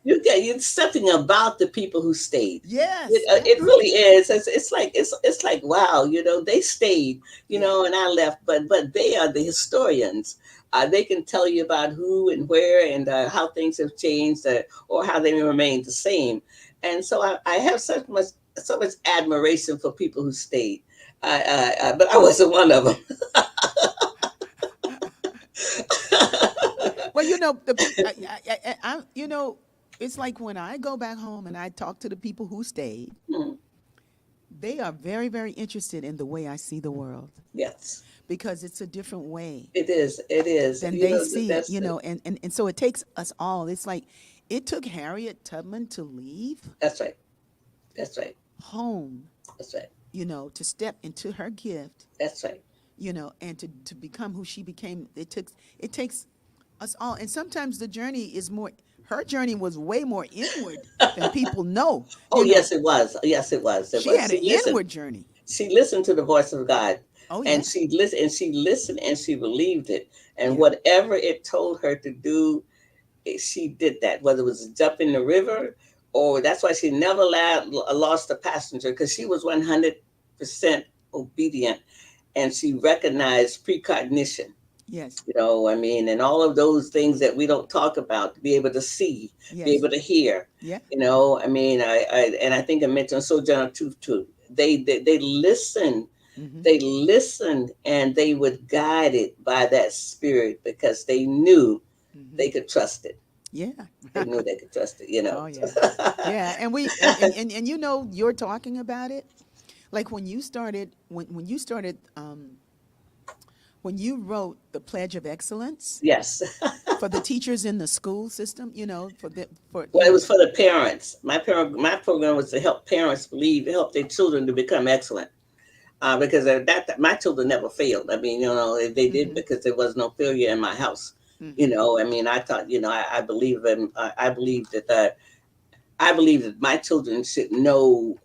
something about the people who stayed. Yes. It really is. It's like wow, you know, they stayed, you Yeah. know, and I left, but they are the historians. They can tell you about who and where and how things have changed or how they remain the same. And so I have so much admiration for people who stayed. But I wasn't one of them. Well, you know, you know, it's like when I go back home and I talk to the people who stayed, Mm, they are very, very interested in the way I see the world yes, because it's a different way it is. It is. than You they know, see it, that's you know, and so it takes us all. It's like it took Harriet Tubman to leave that's right. That's right. home, That's right. you know, to step into her gift, That's right. you know, and to become who she became. It takes us all, and sometimes the journey is more. Her journey was way more inward than people know. Oh, You know, yes, it was. Yes, it was. It she was. had an inward journey. She listened to the voice of God, Oh yeah, and she listened, and she believed it. And yeah, whatever it told her to do, she did that. Whether it was jump in the river, or that's why she never lost a passenger because she was 100% obedient, and she recognized precognition. yes, You know, I mean, and all of those things that we don't talk about, to be able to see, be yes, able to hear. yeah, You know, I mean, I think I mentioned Sojourner Truth too. They listened, hmm, and they were guided by that spirit because they knew hmm, they could trust it. yeah. They knew they could trust it. You know. Oh yeah, yeah. And and you know, you're talking about it like when you started when you wrote the Pledge of Excellence Yes. for the teachers in the school system, you know, for Well, it was for the parents. My program was to help parents help their children to become excellent. Because that my children never failed. I mean, you know, they did hmm, because there was no failure in my house. You Mm-hmm. know, I mean, I thought, you know, I believe in, I believe that, I believe that my children should know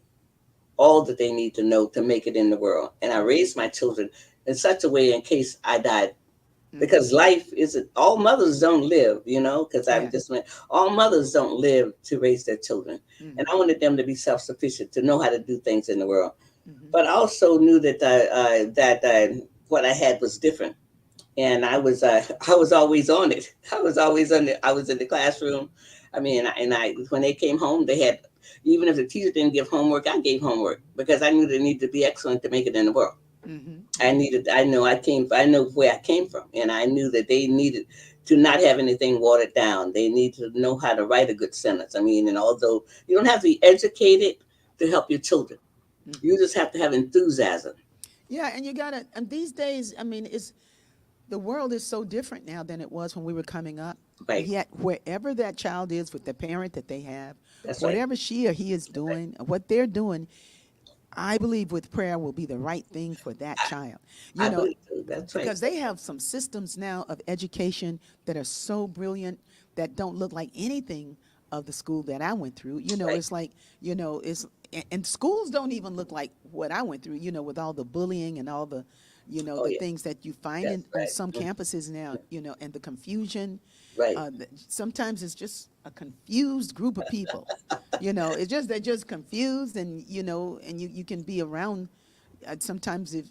all that they need to know to make it in the world. And I Mm-hmm. raised my children in such a way in case I died, Mm-hmm. because life isn't, all mothers don't live, you know, because I Yeah. just went, all mothers don't live to raise their children. And Mm-hmm. I wanted them to be self-sufficient, to know how to do things in the world. Mm-hmm. But I also knew that what I had was different, and I was always on it. I was always on it. I was in the classroom. I mean, and I when they came home, they had, even if the teacher didn't give homework, I gave homework because I knew they needed to be excellent to make it in the world. Mm-hmm. I Mm-hmm. needed. I know where I came from, and I knew that they needed to not have anything watered down. They need to know how to write a good sentence. I mean, and although you don't have to be educated to help your children, Mm-hmm. you just have to have enthusiasm. Yeah, and you gotta. And these days, I mean, it's the world is so different now than it was when we were coming up. Right. Yet, wherever that child is with the parent that they have, That's right. whatever she or he is That's right. doing, what they're doing, I believe with prayer will be the right thing for that child. You I know, believe so. That's right. because they have some systems now of education that are so brilliant that don't look like anything of the school that I went through. You know, Right. it's like, and schools don't even look like what I went through, with all the bullying and all the, Oh the yeah. things that you find That's on right. some campuses now, and the confusion. Right. Sometimes it's just a confused group of people. It's just they're just confused, and and you can be around. Sometimes if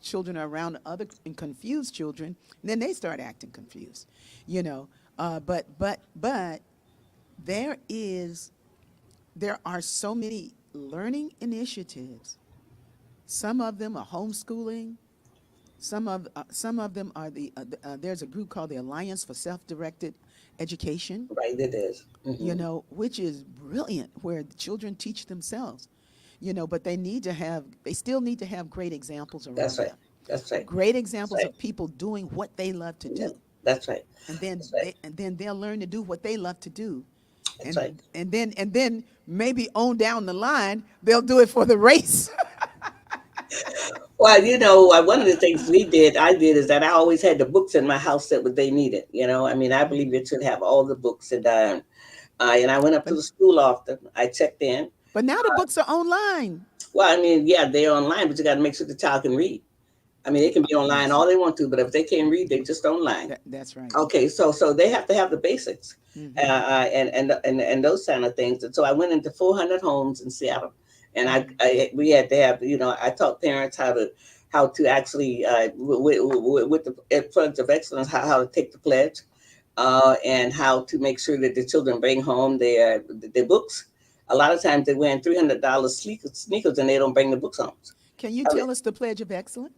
children are around other and confused children, then they start acting confused. You know, but there is there are so many learning initiatives. Some of them are homeschooling. Some of them are there's a group called the Alliance for Self-Directed Education, Right. It is. which is brilliant, where the children teach themselves. But they still need to have great examples That's around right. them, That's right. great That's examples right. of people doing what they love to Yeah. do, That's right. and then That's right. they'll learn to do what they love to do, That's right. and then maybe on down the line they'll do it for the race. Well, one of the things I did, is that I always had the books in my house that what they needed. I mean, I believe Mhm. it should have all the books, and I went up to but the school often. I checked in. but now the books are online. Well, I mean, yeah, they're online, but you got to make sure the child can read. I mean, they can be online Yes, all they want to, but if they can't read, they just online. that's right. Okay, so they have to have the basics, Hmm. and those kind of things. And so I went into 400 homes in Seattle, and Hmm. we had to have, I taught parents how to actually, with the pledge of excellence, how to take the pledge, and how to make sure that the children bring home their books. A lot of times they're wearing $300 sneakers and they don't bring the books home. Can you I mean, tell us the Pledge of Excellence?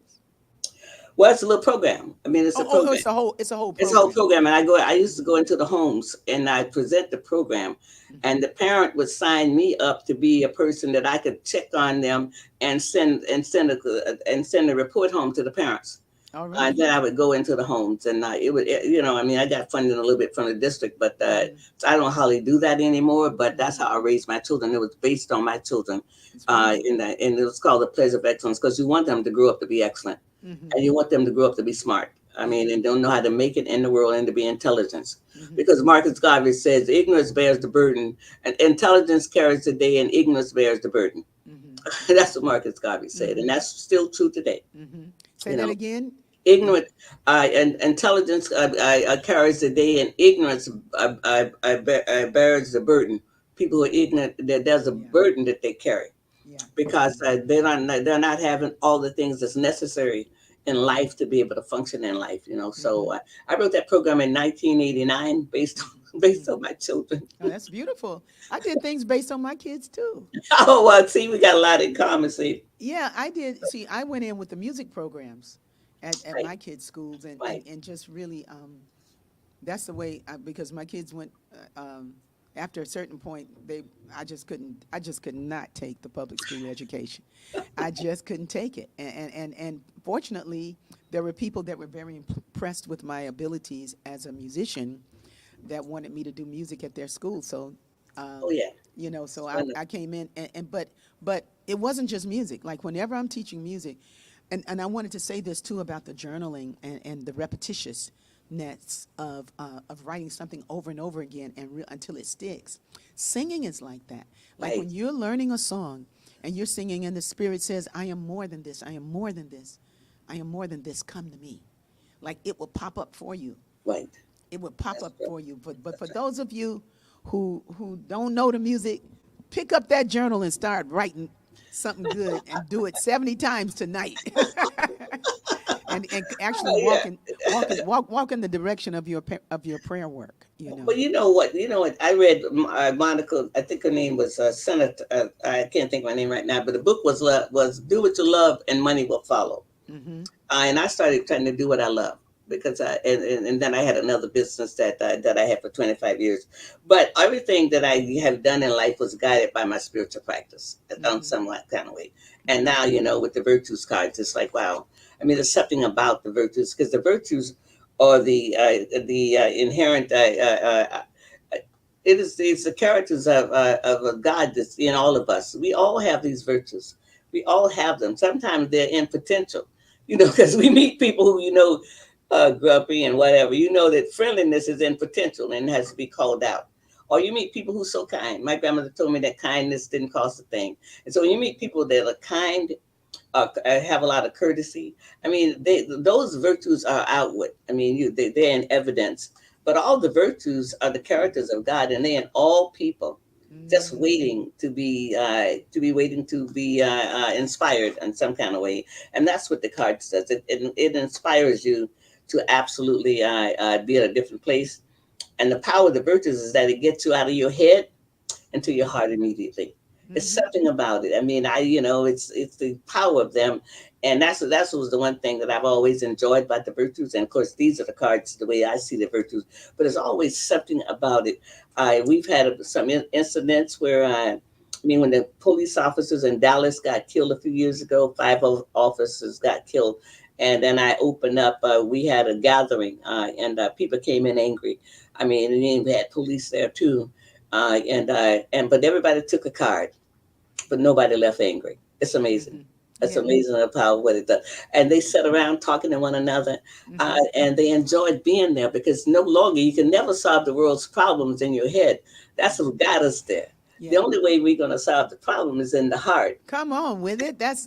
well, it's a little program. I mean, it's a Oh, program. it's a whole It's a whole program. program, and I used to go into the homes and I present the program, Hmm. and the parent would sign me up to be a person that I could check on them and send a report home to the parents. All And right. then I would go into the homes, and I mean, I got funding a little bit from the district, but Hmm. so I don't hardly do that anymore. But that's Hmm. how I raised my children. It was based on my children, It's wonderful. and it was called the Pleasure of Excellence, because you want them to grow up to be excellent, Hmm. and you want them to grow up to be smart. I mean, Hmm. and don't know how to make it in the world and to be intelligent. Hmm. Because Marcus Garvey says, ignorance bears the burden, and intelligence carries the day, and ignorance bears the burden. Hmm. That's what Marcus Garvey said, and Hmm. that's still true today. Hmm. Say You that know, again. In, ignorant and intelligence carries the day, and ignorance bears the burden. People who are ignorant, there's a yeah, burden that they carry, yeah. because they're not having all the things that's necessary in Hmm. life to be able to function in life. So Hmm. I wrote that program in 1989 based Hmm. on based Hmm. on my children. Oh, that's beautiful. I did things based on my kids too. Oh, well, see, we got a lot in common. See, Yeah, I did. See, I went in with the music programs at right, my kids' schools, and, and, right, and just really, that's the way, because my kids went, after a certain point, I just could not take the public school education. I just couldn't take it. And fortunately, there were people that were very impressed with my abilities as a musician that wanted me to do music at their school. So, oh um, yeah, so it's I wonderful. came in, but it wasn't just music. Like whenever I'm teaching music, and I wanted to say this too about the journaling and the repetitious of writing something over and over again and until it sticks. Singing is like that. Like Right. when you're learning a song and you're singing and the Spirit says, I am more than this, I am more than this, I am more than this, come to me. Like it will pop up for you. Right. It would pop That's up true. for you. But for That's right. those of you who don't know the music, pick up that journal and start writing something good and do it 70 times tonight. And actually Oh, yeah. walk in the direction of your prayer work, you But know. you know what? You know what? I read Monica. I think her name was Senator. I can't think of my name right now. But the book was "Do What You Love and Money Will Follow." Mhm. And I started trying to do what I love because and then I had another business that I had for 25 years. But everything that I have done in life was guided by my spiritual practice on Mhm. some kind of way. And Mhm. now, with the virtues cards, it's like, wow. I mean, there's something about the virtues because the virtues are the inherent. It's the characters of a God that's in all of us. We all have these virtues. We all have them. Sometimes they're in potential, because we meet people who, grumpy and whatever. You know that friendliness is in potential and has to be called out. Or you meet people who are so kind. My grandmother told me that kindness didn't cost a thing. And so when you meet people that are kind, have a lot of courtesy. I mean, those virtues are outward. I mean, they're in evidence. But all the virtues are the characters of God, and they're in all people, just Mhm. waiting to be inspired in some kind of way. And that's what the card does. It inspires you to absolutely be at a different place. And the power of the virtues is that it gets you out of your head into your heart immediately. It's Mhm. something about it. I mean, it's the power of them, and that's was the one thing that I've always enjoyed about the virtues. And of course, these are the cards the way I see the virtues. But there's always something about it. We've had some incidents where I mean, when the police officers in Dallas got killed a few years ago, five officers got killed. And then I opened up. We had a gathering, and people came in angry. I mean, and then we had police there too, but everybody took a card, but nobody left angry. It's amazing. Mhm. It's Yeah. amazing the power of what it does. And they sat around talking to one another, Mhm. and they enjoyed being there because no longer you can never solve the world's problems in your head. That's what got us there. The Yeah. only way we're going to solve the problem is in the heart. Come on with it. That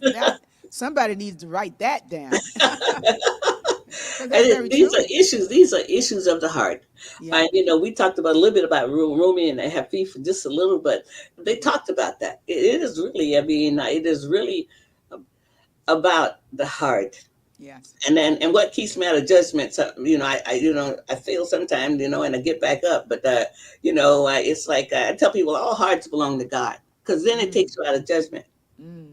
somebody needs to write that down. Cuz And that's very these are true. issues. These are issues of the heart. Yeah. And we talked about a little bit about Rumi and Hafiz just a little, but they Mhm. talked about that. It is really. I mean, it is really about the heart. Yes. And what keeps me out of judgment. So, I fail sometimes, and I get back up. But it's like I tell people all hearts belong to God, because then it Mm. takes you out of judgment. Mm.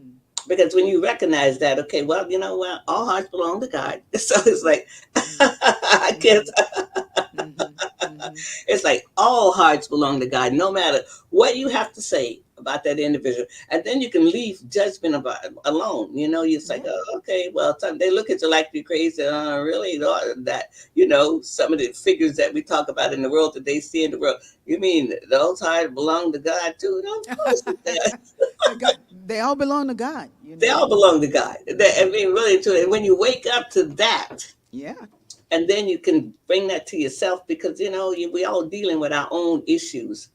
Because when you recognize that, okay, well, you know what, all hearts belong to God. So it's like Mm. I can't. Mhm. Mhm. Mhm. It's like all hearts belong to God, no matter what you have to say about that individual. And then you can leave judgment about alone. You're just like, Yeah. oh, okay, well, they look at you like you're crazy. Really? That, some of the figures that we talk about in the world that they see in the world. You mean those hearts belong to God too? No, of course They all belong to God, you they know. all belong to God. I Yeah. mean, really, true. And when you wake up to that, Yeah. and then you can bring that to yourself because we all dealing with our own issues.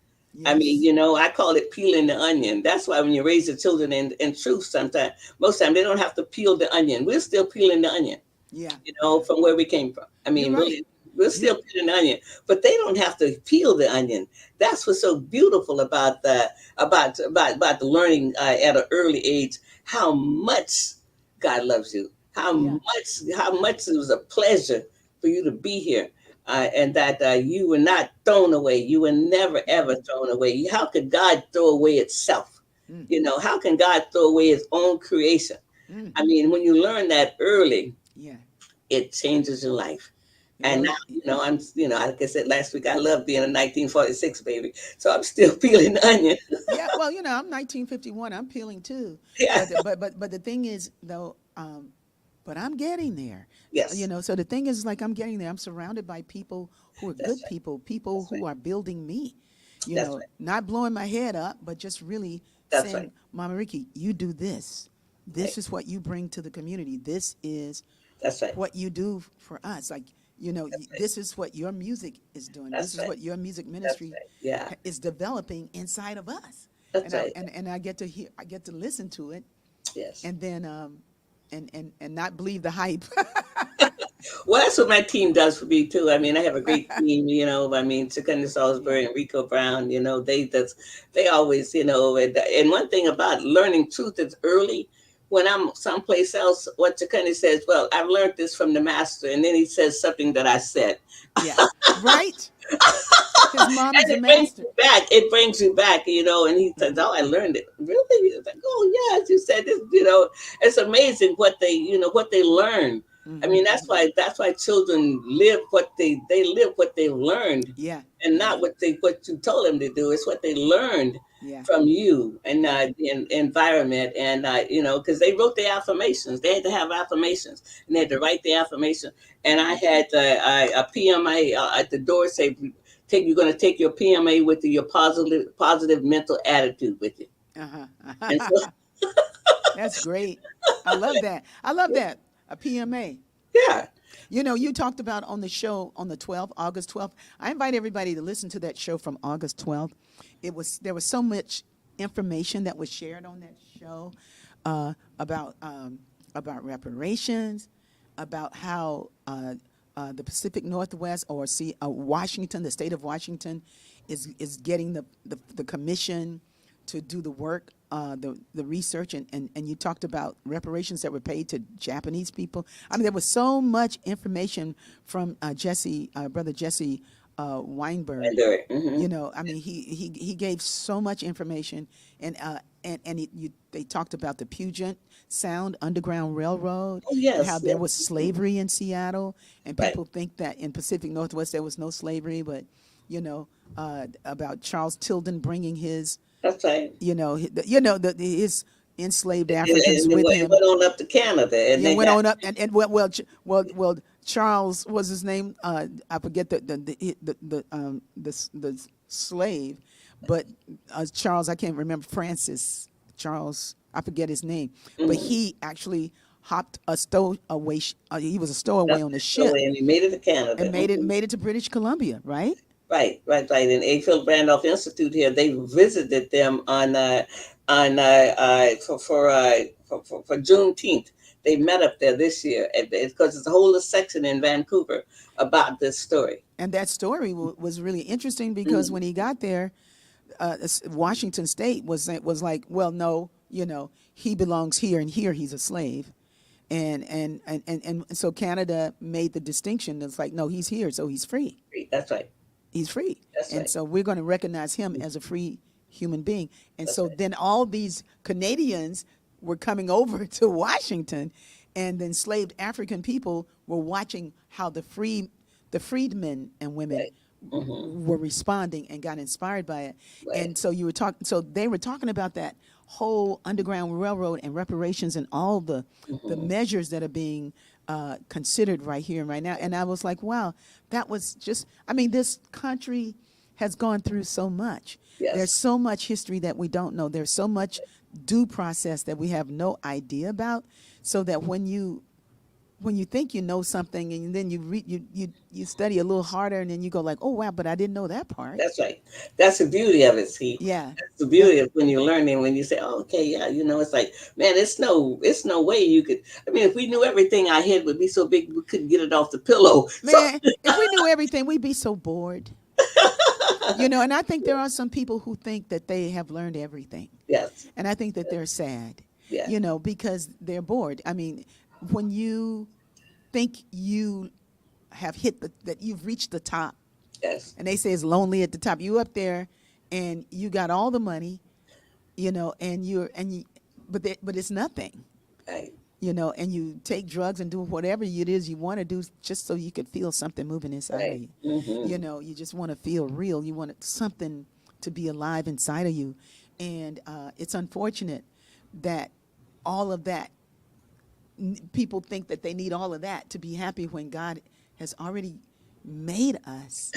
I mean, Yes. I call it peeling the onion. That's why when you raise the children in truth, sometimes most time they don't have to peel the onion. We're still peeling the onion, Yeah. Yeah. from where we came from. I You're mean, right. really, we're You still peeling the onion, but they don't have to peel the onion. That's what's so beautiful about the about the learning at an early age how much God loves you, Yeah. how much it was a pleasure for you to be here. And that you were not thrown away. You were never ever Mm. thrown away. How could God throw away itself? Mm. How can God throw away His own creation? Mm. I mean, when you learn that early, Yeah. it changes your life. And Well, now, I'm, like I said last week, I love being a 1946 baby. So I'm still peeling the onion. yeah, well, I'm 1951. I'm peeling too. Yeah. But the thing is though, but I'm getting there. Yes. So the thing is like I'm getting there. I'm surrounded by people who are That's good right. people, people That's who right. are building me. That's right. Not blowing my head up, but just really That's right. saying, Mama Rickie, you do this. This Right. is what you bring to the community. This is That's right. what you do for us. Like this is what your music is doing. This That's is right. what your music That's ministry right. Yeah. is developing inside of us. That's And I right. and I get to hear, I get to listen to it, Yes. and then and not believe the hype. Well, that's what my team does for me too. I mean, I have a great team. I mean, Secunda Yeah. Salisbury and Rico Brown. They always, and one thing about learning truth is early. When I'm someplace else, what Secunda says, well, I've learned this from the master, and then he says something that I said, Yeah. Right. His mom is and the it brings master. you back. It brings you back, and he says, Uh-huh. "Oh, I learned it." Really? It's like, "Oh, yes, you said this." It's amazing what they learn. I Hmm. mean, that's why children live what they live what they learned, Yeah. and Yeah. not what you told them to do. It's what they learned Yeah. from you and Yeah. the environment, and because they wrote the affirmations. They had to have affirmations, and they had to Hmm. write the affirmation. And I Hmm. had a PMA at the door say, you're going to take your PMA with you, your positive mental attitude with you. And so, Uh-huh. That's great. I love that. I love that. A PMA. yeah, You talked about on the show on the 12th, August 12th. I invite everybody to listen to that show from August 12th. There was so much information that was shared on that show uh, about reparations, about how the Pacific Northwest, or Washington, the state of Washington, is getting the commission to do the work, the research, and you talked about reparations that were paid to Japanese people. I mean, there was so much information from Brother Jesse Weinberg. mm-hmm. I mean, he gave so much information, and they talked about the Puget Sound Underground Railroad, Oh and how yes, there yes, was slavery in Seattle, and right. people think that in Pacific Northwest there was no slavery, but about Charles Tilden bringing his That's right. his enslaved Africans And with it him. went on up to Canada, and Yeah, they went got on up, and Charles was his name. I forget the slave, but Charles, I can't remember, Francis Charles, I forget his name, but mhm, he actually hopped a stowaway. He was a stowaway that's on the the ship way, and he made it to and Canada. Mhm. made it to British Columbia, right? Right, right, right. And A. Philip Randolph Institute here, they visited them for Juneteenth. They met up there this year because there's a whole section in Vancouver about this story. And that story was really interesting because Mm, when he got there, Washington State was like, well, no, he belongs here, and here he's a slave, and so Canada made the distinction. It's like, no, he's here, so he's free. that's right. He's free, That's and right. so we're going to recognize him as a free human being. And That's so right. then all these Canadians were coming over to Washington, and the enslaved African people were watching how the freedmen and women Right. Hmm. were responding and got inspired by it. Right. And so they were talking about that whole Underground Railroad and reparations and all the Hmm. measures that are being considered right here and right now. And I was like, wow, that was just, I mean, this country has gone through so much. There's Yes. so much history that we don't know. There's so much due process that we have no idea about. So that when you think you know something, and then you study a little harder, and then you go like, oh wow, but I didn't know that part. That's right. That's the beauty of it. See, Yeah. that's the Yep. beauty of when you're learning. When you say, oh, "Okay, yeah," it's like, man, it's no way you could. I mean, if we knew everything, our head would be so big we couldn't get it off the pillow. So, Man, if we knew everything, we'd be so bored. And I think there are some people who think that they have learned everything. yes, And I think that they're sad, yeah, because they're bored. I mean, when you think you have that you've reached the top, yes, and they say it's lonely at the top, you up there and you got all the money, and but it's nothing. right, And you take drugs and do whatever it is you want to do just so you could feel something moving inside of right. you. Hmm. You just want to feel real. You want something to be alive inside of you. And it's unfortunate that all of that, people think that they need all of that to be happy when God has already made us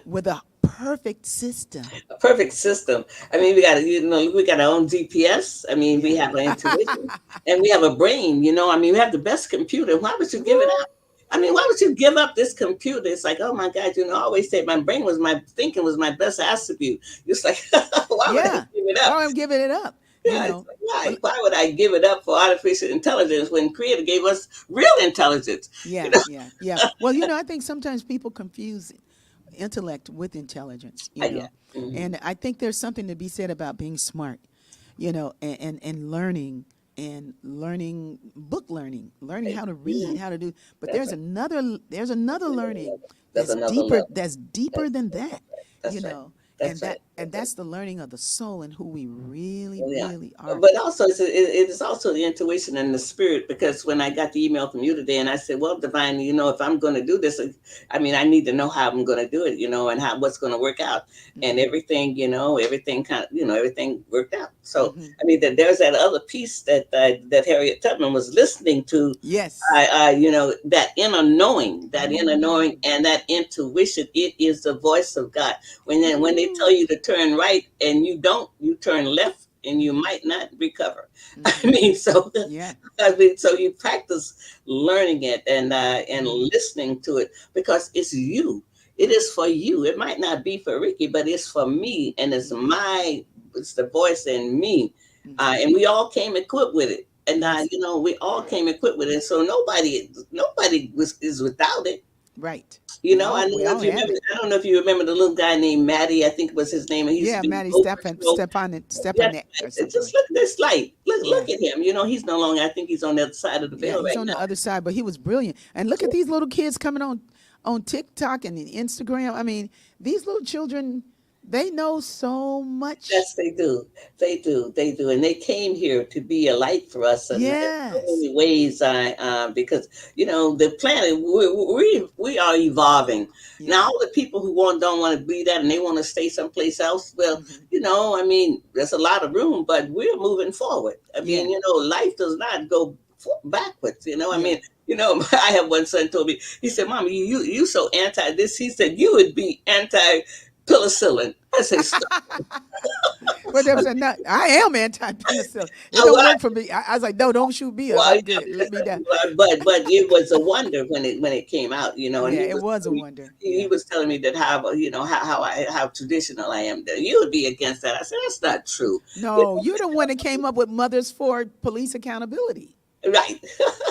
with a perfect system. A perfect system. I mean, we got our own GPS. I mean, we Yeah. have our intuition, and we have a brain. I mean, we have the best computer. Why would you give it Woo! up? I mean, why would you give up this computer? It's like, oh my God, I always say my brain was my thinking was my best attribute. It's like, why would I Yeah. give it Why up? am I giving it up? Yeah, it's like, Well, why would I give it up for artificial intelligence when Creator gave us real intelligence? You yeah, know, yeah, yeah. Well, I think sometimes people confuse intellect with intelligence, yeah. and I think there's something to be said about being smart, and learning book learning how to read, how to do. But That's right. there's another learning That's another level. that's deeper than that, That's right. and That's right. that's the learning of the soul and who we really, Well, yeah, really are. but also it is also the intuition and the spirit. Because when I got the email from you today, and I said, "Well, Divine, if I'm going to do this, I mean, I need to know how I'm going to do it, and how what's going to work out, and Mm-hmm. everything, everything kind of, everything worked out." So, Mm-hmm. I mean, there's that other piece that Harriet Tubman was listening to. Yes. That inner Mm-hmm. knowing and that intuition. It is the voice of God. When they tell Ooh. you to turn right and you don't, you turn left and you Mm-hmm. might not recover. I Mm-hmm. mean, so Yeah. so you practice learning it and Mm-hmm. listening to it because it's you. It is for you. It might not be for Ricky, but it's for me, and Mm-hmm. it's the voice in me, Mm-hmm. and we all came equipped with it. And Yes. we all came equipped with it. So nobody is without it. Right. We I all don't we know all if you have remember. it. I don't know if you remember the little guy named Matty. I think was his name. And he used to Yeah, be Maddie Oprah show. Yes, Stepanek or something just like. look at this light. Yeah. Look at him. He's no longer. I think he's on the other side of the Yeah, veil he's right on the now. other side, but he was brilliant. And look at these little kids coming on TikTok and Instagram. I mean, these little children, they know so much. Yes, they do. They do. They do. And they came here to be a light for us in so Yes. many ways. Because the planet we are evolving now. Yeah. All the people who don't want to be that and they want to stay someplace else. Well, Hmm. I mean, there's a lot of room, but we're moving forward. I mean, Yeah. life does not go backwards. I Yeah. mean. I have one son told me. He said, "Mom, you so anti this." He said, "You would be anti penicillin." I say, But there was a not, I am anti-penicillin. It don't well, work for me. I was like, no, don't shoot me up. well, I'm yeah, good. Let me down. but it was a wonder when it came out, and Yeah, he it was was a telling me, wonder. he Yeah. was telling me that how traditional I am. That you would be against that. I said that's not true. You No, you're the one that came up with Mothers for Police Accountability right?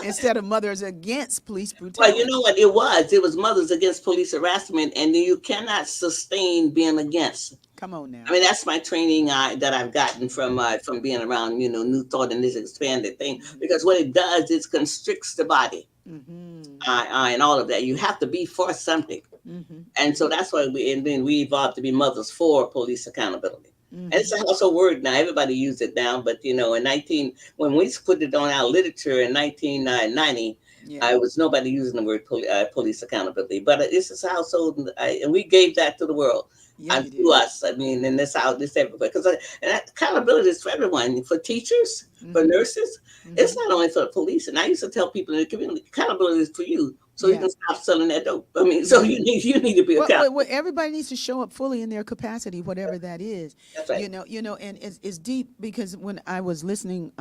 instead of Mothers Against Police Well, you know Brutality. what it was Mothers Against Police Harassment, and you cannot sustain being against. Come on I now. mean, that's my training that I've gotten from being around, New Thought and this expanded thing. Hmm. Because what it does is constricts the body, Hmm. and all of that. You have to be for something, Hmm. and so that's why we evolved to be mothers for police accountability. And it's Hmm. a household word now. Everybody uses it now, but in 19 when we put it on our literature in 1990. Yeah. It was nobody using the word police accountability, but it's a household, and we gave that to the world Yeah, and you to did. us. I mean, and this everywhere because accountability is for everyone, for teachers, for Hmm. nurses. It's Hmm. not only for the police. And I used to tell people in the community, accountability is for you, so you Yeah. can stop selling that dope. I mean, so Yeah. you need to be Well, accountable. everybody needs to show up fully in their capacity, whatever that is. That's right. And it's deep because when I was listening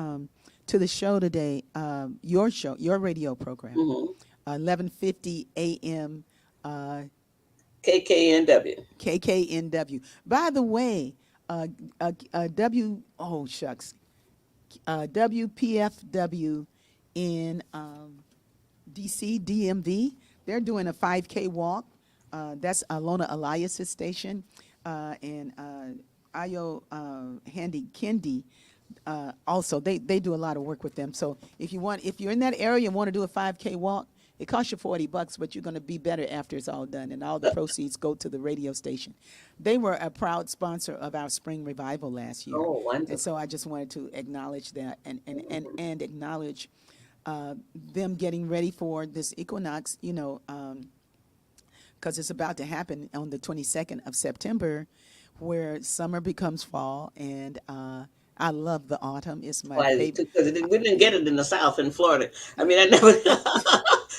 to the show today, your show, your radio program, Mm-hmm. 11:50 a.m. Uh, KKNW. KKNW. By the way, shucks, WPFW in DC DMV. They're doing a 5K walk. That's Alona Elias's station, and Ayo Handy Kendi. Also, they do a lot of work with them. So if you're in that area and want to do a 5K walk, it costs you $40, but you're going to be better after it's all done, and all the proceeds go to the radio station. They were a proud sponsor of our spring revival last year, Oh, and wonderful. so I just wanted to acknowledge that and acknowledge them getting ready for this equinox. Because it's about to happen on the 22nd of September, where summer becomes fall, and I love the autumn. It's my Why? favorite. Because we didn't get it in the South in Florida. I mean, I never.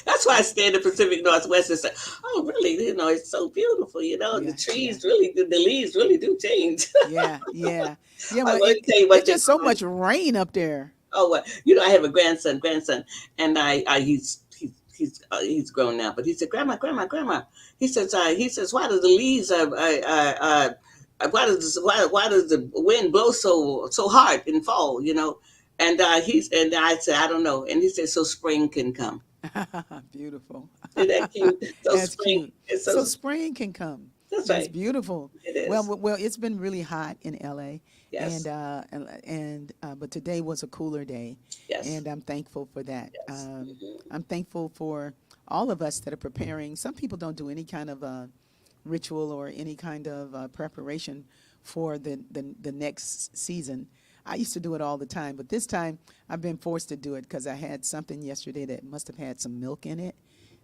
That's why I stay in the Pacific Northwest and say, "Oh, really? It's so beautiful. The Yeah, yeah, trees really, the leaves really do change." yeah, yeah, yeah. I'm Well, going to tell you it's what they just so call. much rain up there. Oh, well, I have a grandson, and I he's he's grown now, but he said, Grandma. He says, why do the leaves why does the wind blow so hard and fall? And I said, I don't know. And he said, so spring can come. Beautiful. Isn't that cute? So That's spring. cute. It's So so. spring can come. That's That's right. beautiful. It Well, is. it's been really hot in LA, Yes. and but today was a cooler day, Yes. and I'm thankful for that. Yes. I'm thankful for all of us that are preparing. Some people don't do any kind of ritual or any kind of preparation for the next season. I used to do it all the time, but this time I've been forced to do it because I had something yesterday that must have had some milk in it,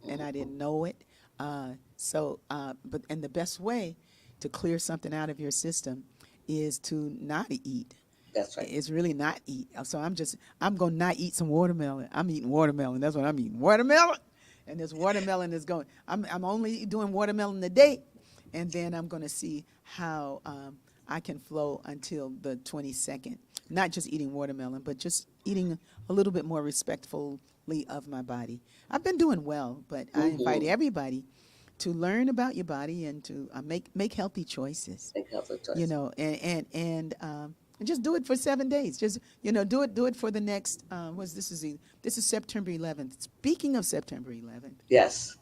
and I didn't know it. But the best way to clear something out of your system is to not eat. That's right. It's really not eat. So I'm gonna not eat some watermelon. I'm eating watermelon. That's what I'm eating. Watermelon, and this watermelon is going. I'm only doing watermelon today, and then I'm gonna see how I can flow until the 22nd. Not just eating watermelon, but just eating a little bit more respectfully of my body. I've been doing well, but I invite everybody to learn about your body and to make healthy choices. Make healthy You choices. know, and just do it for 7 days. Just do it for the next. This is September 11th. Speaking of September 11th, Yes.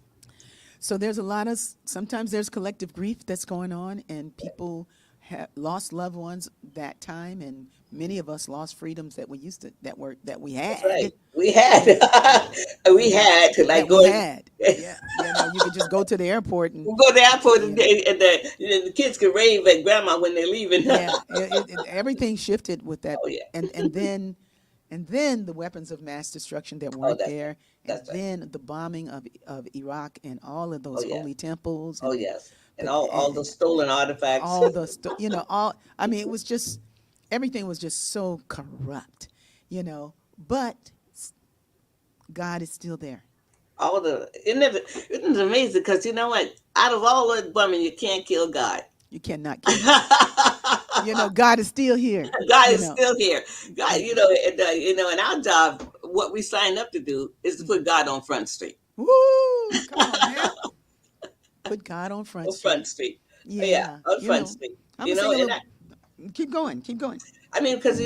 so there's a lot of sometimes there's collective grief that's going on, and people have lost loved ones that time, and many of us lost freedoms that we That's had. right. We had. We had to like That we go. had. Yeah, you could just go to the airport and We go to the airport you and, know, the kids can rave at grandma when they're leaving. yeah, everything shifted with that, Oh yeah. and then the weapons of mass destruction that Oh, weren't that's there, and that's right. then the bombing of Iraq and all of Oh those yeah. holy temples Oh and yes. And the all and those stolen artifacts. all the all. I mean, it was just everything was just so corrupt, But God is still there. All the isn't it amazing? Because you know what? Out of all the women, you can't kill God. You cannot kill God. God is still here. God You is know, still here. God, you, and our job, what we signed up to do, is to put God on Front Street. woo! Come on now, put God on Front On Street. Front Street. Yeah, Yeah, on Front Street. I'm gonna sing a And little. Keep going, keep going. I mean, because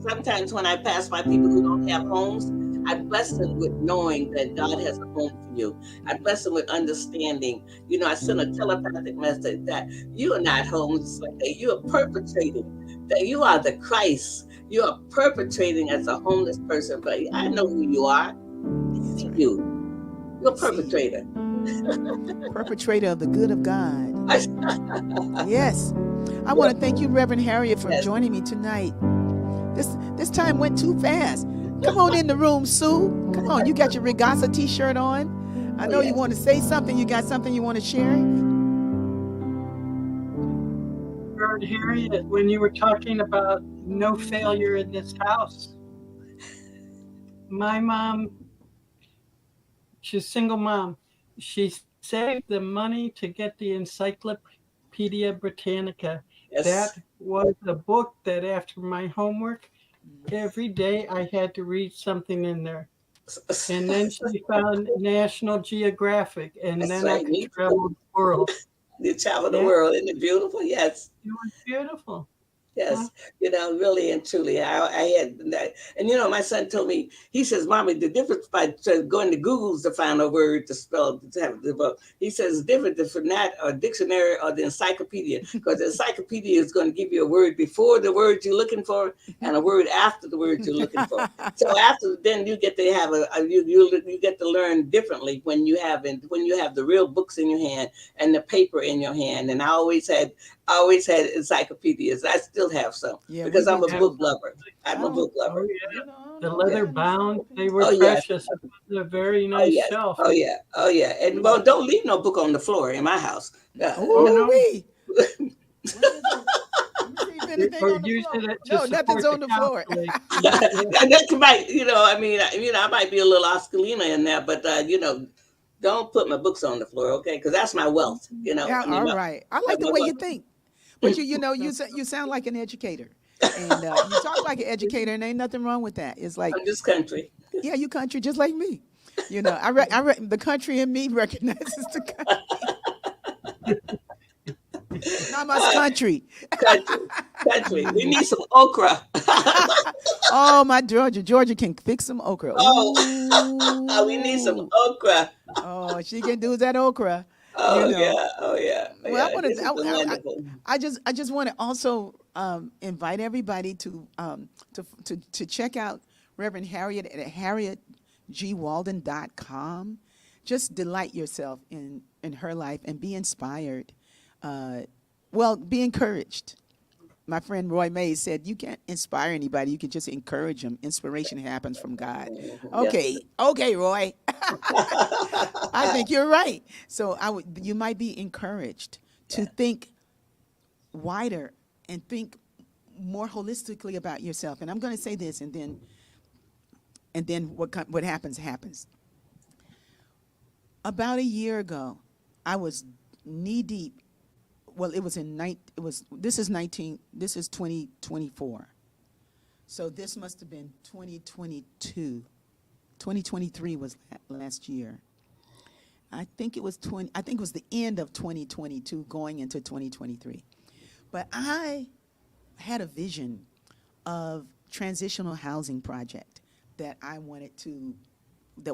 sometimes when I pass by people who don't have homes, I bless them with knowing that God has a home for you. I bless them with understanding. I send a telepathic message that you are not homeless, like that you are perpetrating, that you are the Christ. You are perpetrating as a homeless person, but I know who you are. I That's see right. you. You're a See, perpetrator. perpetrator of the good of God. Yes. Yes. I want to thank you, Reverend Harriet, for Yes. joining me tonight. This time went too fast. Come on in the room, Sue. Come on, you got your RIGASA t-shirt on. I Oh, know you yes. want to say something. You got something you want to share? Heard Harriet when you were talking about no failure in this house. My mom, she's a single mom. She saved the money to get the Encyclopedia Britannica. Yes. That was a book that after my homework, every day I had to read something in there. And then she found National Geographic, and That's then I right. could Me travel too. the world. You travel the Yeah, world. Isn't it beautiful? Yes. it was beautiful. Huh? Yes, really and truly, I had that, and my son told me. He says, "Mommy, the difference by going to Google's to find a word to spell to have the book." He says, "It's different from that or dictionary or the encyclopedia, because the encyclopedia is going to give you a word before the word you're looking for and a word after the word you're looking for. So after then, you get to have you get to learn differently when you have the real books in your hand and the paper in your hand. And I always had encyclopedias. I still have some Yeah, we because I'm did a Yeah. book too. lover. I'm I a don't, book lover. Oh, yeah. I The don't Yeah. leather have bound, they were Oh encyclopedias. yes. precious. It was a very Oh nice yes. shelf. Oh yeah. Oh yeah. And well, don't leave no book on the floor in my house. Oh, No. Ooh no, wee! What is it? Let me see if anything we're on the floor. using it to No, nothing's support the on the floor. calculator. Yeah. And that might, I might be a little Oscarina in there, but don't put my books on the floor, okay? Because that's my wealth. Yeah, I mean, all right. I my, like the my, way my, you think, but you sound like an educator, and you talk like an educator, and ain't nothing wrong with that. It's like, I'm just country. yeah, you country just like me. The country in me recognizes the country. Not much Uh, country. country, country. We need some okra. Oh, my Georgia can fix some okra. Oh, we need some Ooh. okra. Oh, she can do that okra. You Oh know. yeah, oh yeah, oh, Well, I yeah. want This to. has been wonderful. I just want to also invite everybody to check out Reverend Harriet at harrietgwalden.com. Just delight yourself in her life and be inspired. Uh, well, be encouraged. My friend Roy Mays said, "You can't inspire anybody. You can just encourage them. Inspiration happens from God." Yes. Okay, Roy. I think you're right. So you might be encouraged to Yeah. think wider and think more holistically about yourself. And I'm going to say this, and then what happens. About a year ago, I was knee deep. Well, it was in night. It was this is 19. This is 2024. So this must have been 2022. 2023 was last year. I think it was 20. I think it was the end of 2022, going into 2023. But I had a vision of transitional housing project that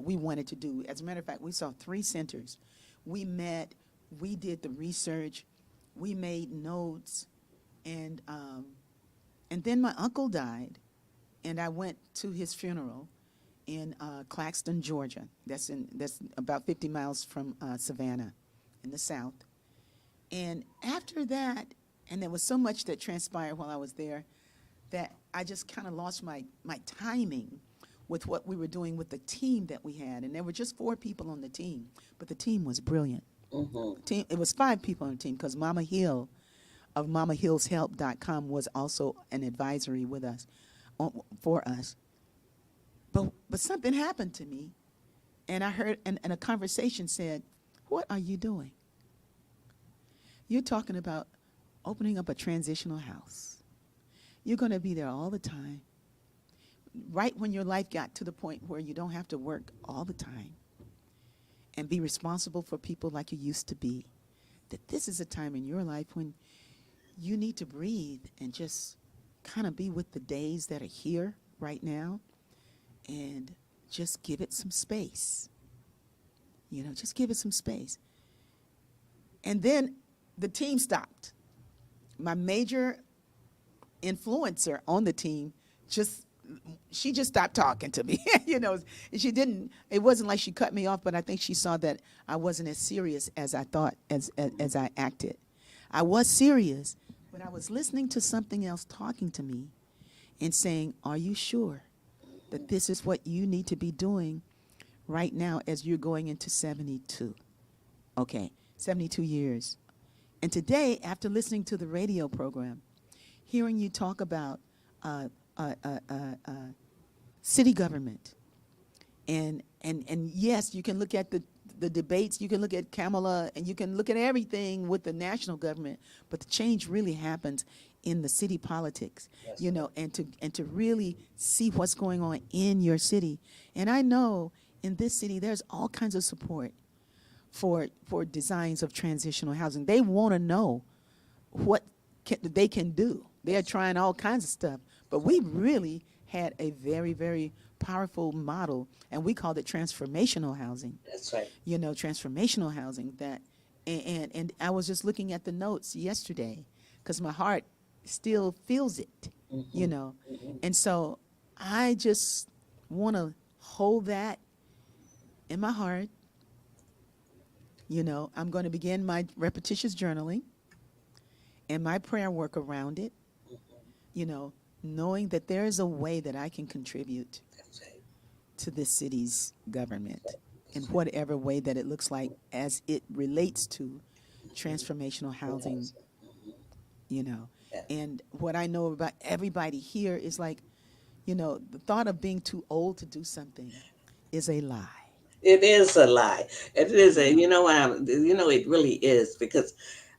we wanted to do. As a matter of fact, we saw 3 centers. We met, we did the research, we made notes, and then my uncle died, and I went to his funeral in Claxton, Georgia. That's about 50 miles from Savannah, in the South. And after that, and there was so much that transpired while I was there that I just kind of lost my timing with what we were doing with the team that we had. And there were just 4 people on the team, but the team was brilliant. It was 5 people on the team because Mama Hill of mamahillshelp.com was also an advisory with us, for us. But something happened to me, and I heard, and a conversation said, "What are you doing? You're talking about opening up a transitional house. You're going to be there all the time. Right when your life got to the point where you don't have to work all the time and be responsible for people like you used to be, that this is a time in your life when you need to breathe and just kind of be with the days that are here right now and just give it some space. Just give it some space." And then the team stopped. My major influencer on the team she just stopped talking to me. She didn't. It wasn't like she cut me off, but I think she saw that I wasn't as serious as I thought, as I acted. I was serious, but I was listening to something else talking to me and saying, "Are you sure that this is what you need to be doing right now as you're going into 72?" Okay, 72 years. And today, after listening to the radio program, hearing you talk about city government, and yes, you can look at the debates, you can look at Kamala, and you can look at everything with the national government, but the change really happens in the city politics, Yes. And to really see what's going on in your city. And I know in this city, there's all kinds of support for designs of transitional housing. They want to know what they can do. They're trying all kinds of stuff, but we really had a very, very powerful model, and we called it transformational housing. That's right. Transformational housing. And I was just looking at the notes yesterday because my heart still feels it. And so I just want to hold that in my heart. I'm going to begin my repetitious journaling and my prayer work around it, knowing that there is a way that I can contribute That's right. to this city's government in whatever way that it looks like as it relates to transformational housing, Yeah. And what I know about everybody here is like, the thought of being too old to do something is a lie. It is a lie. It is a, Yeah. it really is because,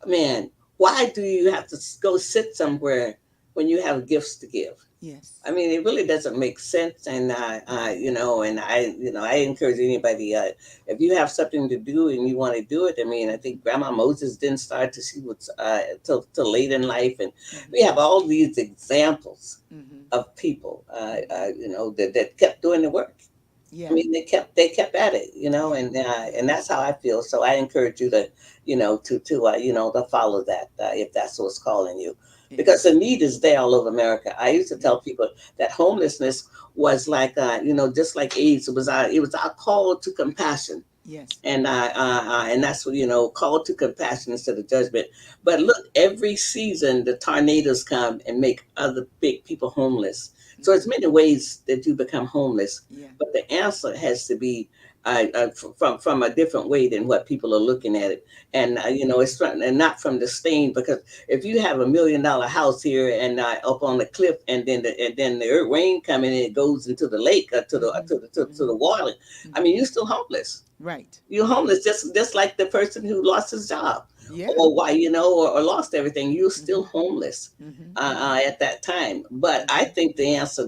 man, why do you have to go sit somewhere when you have gifts to give. Yes. I mean, it really doesn't make sense, and I encourage anybody, if you have something to do and you want to do it. I mean, I think Grandma Moses didn't start till she was till late in life, and we have all these examples Mm-hmm. of people, that kept doing the work. I Yeah. mean, they kept at it, Yeah. and that's how I feel. So I encourage you to, to follow that, if that's what's calling you, Yeah. because the need is there all over America. I used to Yeah. tell people that homelessness was like, just like AIDS. It was our call to compassion, Yes. and that's what, call to compassion instead of judgment. But look, every season the tornadoes come and make other big people homeless. So it's Mm-hmm. many ways that you become homeless, Yeah. but the answer has to be, from a different way than what people are looking at it. And it's and not from disdain, because if you have $1 million house here and up on the cliff, and then the rain coming and it goes into the lake, to the Mm-hmm. to the to, to Mm-hmm. the water, I Mm-hmm. mean, you're still homeless. Right. You're homeless, just like the person who lost his job, Yeah. or why, or lost everything. You're still Mm-hmm. homeless, Mm-hmm. Mm-hmm. at that time. But I Mm-hmm. think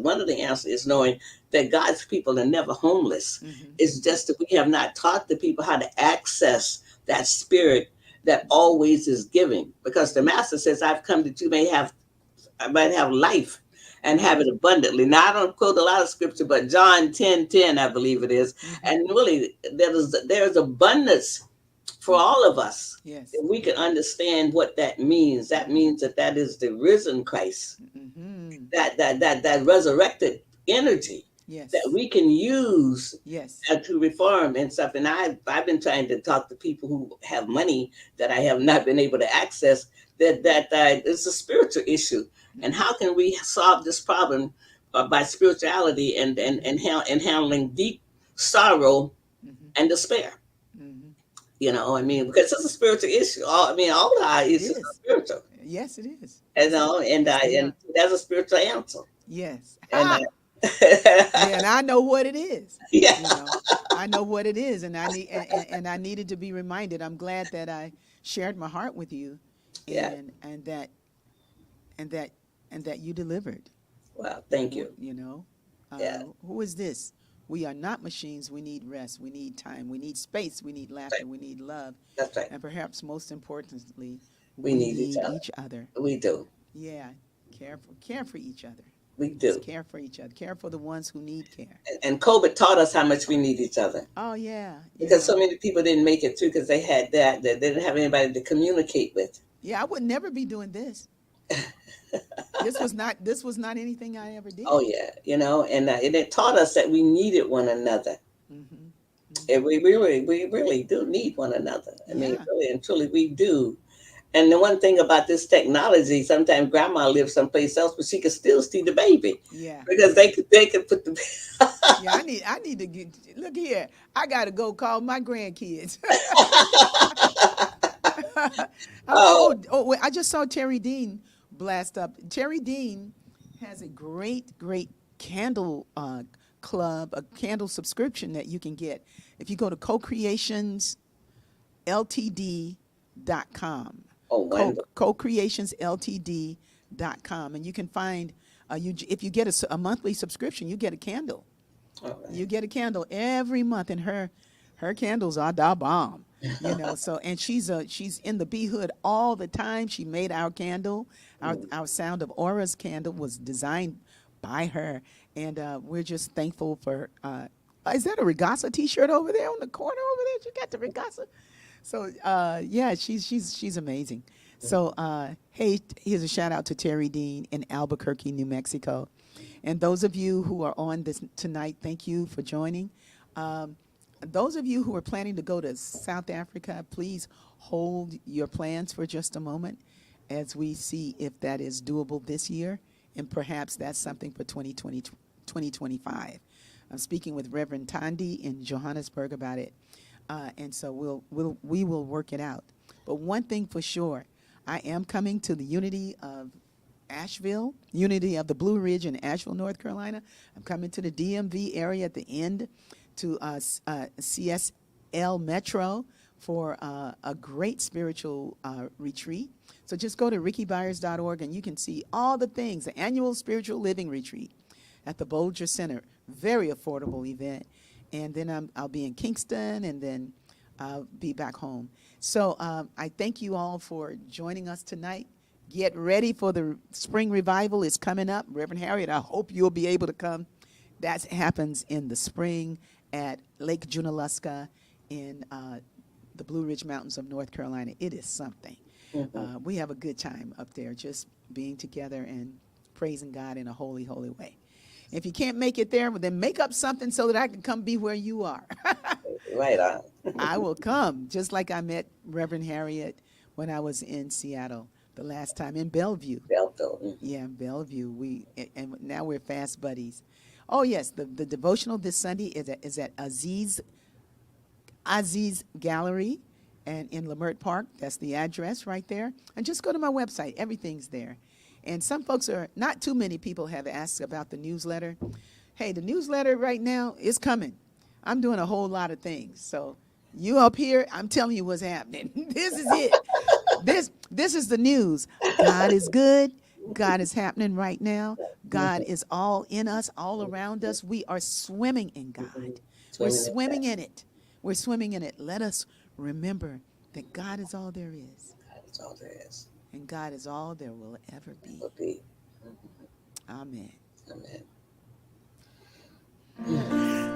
one of the answers is knowing that God's people are never homeless. Mm-hmm. It's just that we have not taught the people how to access that spirit that always is giving, because the Yeah. master says, "I've come that you might have life and have Right. it abundantly." Now, I don't quote a lot of scripture, but John 10:10, I believe it is. Mm-hmm. And really, there's abundance for Mm-hmm. all of us. Yes. If we can understand what that means, that Mm-hmm. means that is the risen Christ, Mm-hmm. that resurrected energy that Yes. we can use, Yes. to reform and stuff. And I've been trying to talk to people who have money that I have not been able to access. That it's a spiritual issue, and Mm-hmm. how can we solve this problem, by spirituality, Mm-hmm. and handling deep sorrow Mm-hmm. and despair. Mm-hmm. I mean, because it's a spiritual issue. All our It issues are is. spiritual, Yes, it is. and Yes, it. Yes, they and are. that's a spiritual answer. Yes. And Ha! Yeah, and I know what it is. yeah, You know, I know what it is, and I needed to be reminded. I'm glad that I shared my heart with you, yeah. and that and that and that you delivered. Well, thank you. You know, Yeah, who is this? We are not machines. We need rest. We need time. We need space. We need right. laughter. We need love, That's right. and perhaps most importantly, We we need each need other. each other. We do. Yeah, care for each other. We Just do. care for each other. Care for the ones who need care. And COVID taught us how much we need each other, Oh yeah, you because so know. many people didn't make it through because they didn't have anybody to communicate with. Yeah, I would never be doing this. This was not anything I ever Oh did. yeah, and it taught us that we needed one another. Mhm. And Mhm. we really do need one another. I mean, Yeah. really and truly, we do. And the one thing about this technology, sometimes grandma lives someplace else, but she can still see the baby, Yeah. because Yeah. they could put the. Yeah, I need to look here. I got to go call my grandkids. Oh, Wait, I just saw Terry Dean blast up. Terry Dean has a great candle club, a candle subscription that you can get if you go to co-creationsltd.com. oh, wonderful. Co-creationsltd.com, and you can find if you get a monthly subscription, you get a candle. All You right. get a candle every month, and her candles are da bomb. So and she's in the Bee Hood all the time. She made our candle, our Sound of Auras candle was designed by her, and we're just thankful for. Is that a RIGASA T-shirt over there on the corner over there? You got the RIGASA. So yeah, she's amazing. So hey, here's a shout out to Terry Dean in Albuquerque, New Mexico, and those of you who are on this tonight, thank you for joining. Those of you who are planning to go to South Africa, please hold your plans for just a moment as we see if that is doable this year, and perhaps that's something for 2020, 2025. I'm speaking with Reverend Tandy in Johannesburg about it, and so we will work it out. But one thing for sure, I am coming to the Unity of Asheville, Unity of the Blue Ridge in Asheville, North Carolina. I'm coming to the DMV area at the end to CSL Metro for a great spiritual retreat. So just go to rickiebyars.org and you can see all the things, the annual spiritual living retreat at the Bolger Center. Very affordable event. And then I'll be in Kingston, and then I'll be back home. So I thank you all for joining us tonight. Get ready for the spring revival. It's coming up. Reverend Harriett, I hope you'll be able to come. That happens in the spring at Lake Junaluska in the Blue Ridge Mountains of North Carolina. It is something. Mm-hmm. We have a good time up there, just being together and praising God in a holy, holy way. If you can't make it there, well, then make up something so that I can come be where you are. Right on. I will come, just like I met Reverend Harriett when I was in Seattle the last time, in Bellevue. Bellevue. Yeah, in Bellevue. And now we're fast buddies. Oh, yes, the devotional this Sunday is at Aziz Gallery and in Lamert Park. That's the address right there. And just go to my website. Everything's there. And some folks not too many people have asked about the newsletter. Hey, the newsletter right now is coming. I'm doing a whole lot of things. So you up here, I'm telling you what's happening. This is it. This is the news. God is good. God is happening right now. God is all in us, all around us. We are swimming in God. We're swimming in it. We're swimming in it. Let us remember that God is all there is. God is all there is. And God is all there will ever be. Amen. Amen.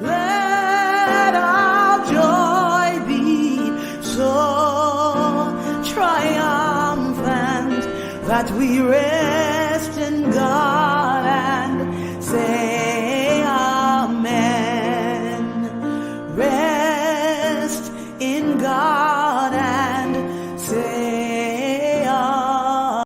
Let our joy be so triumphant that we rest in God.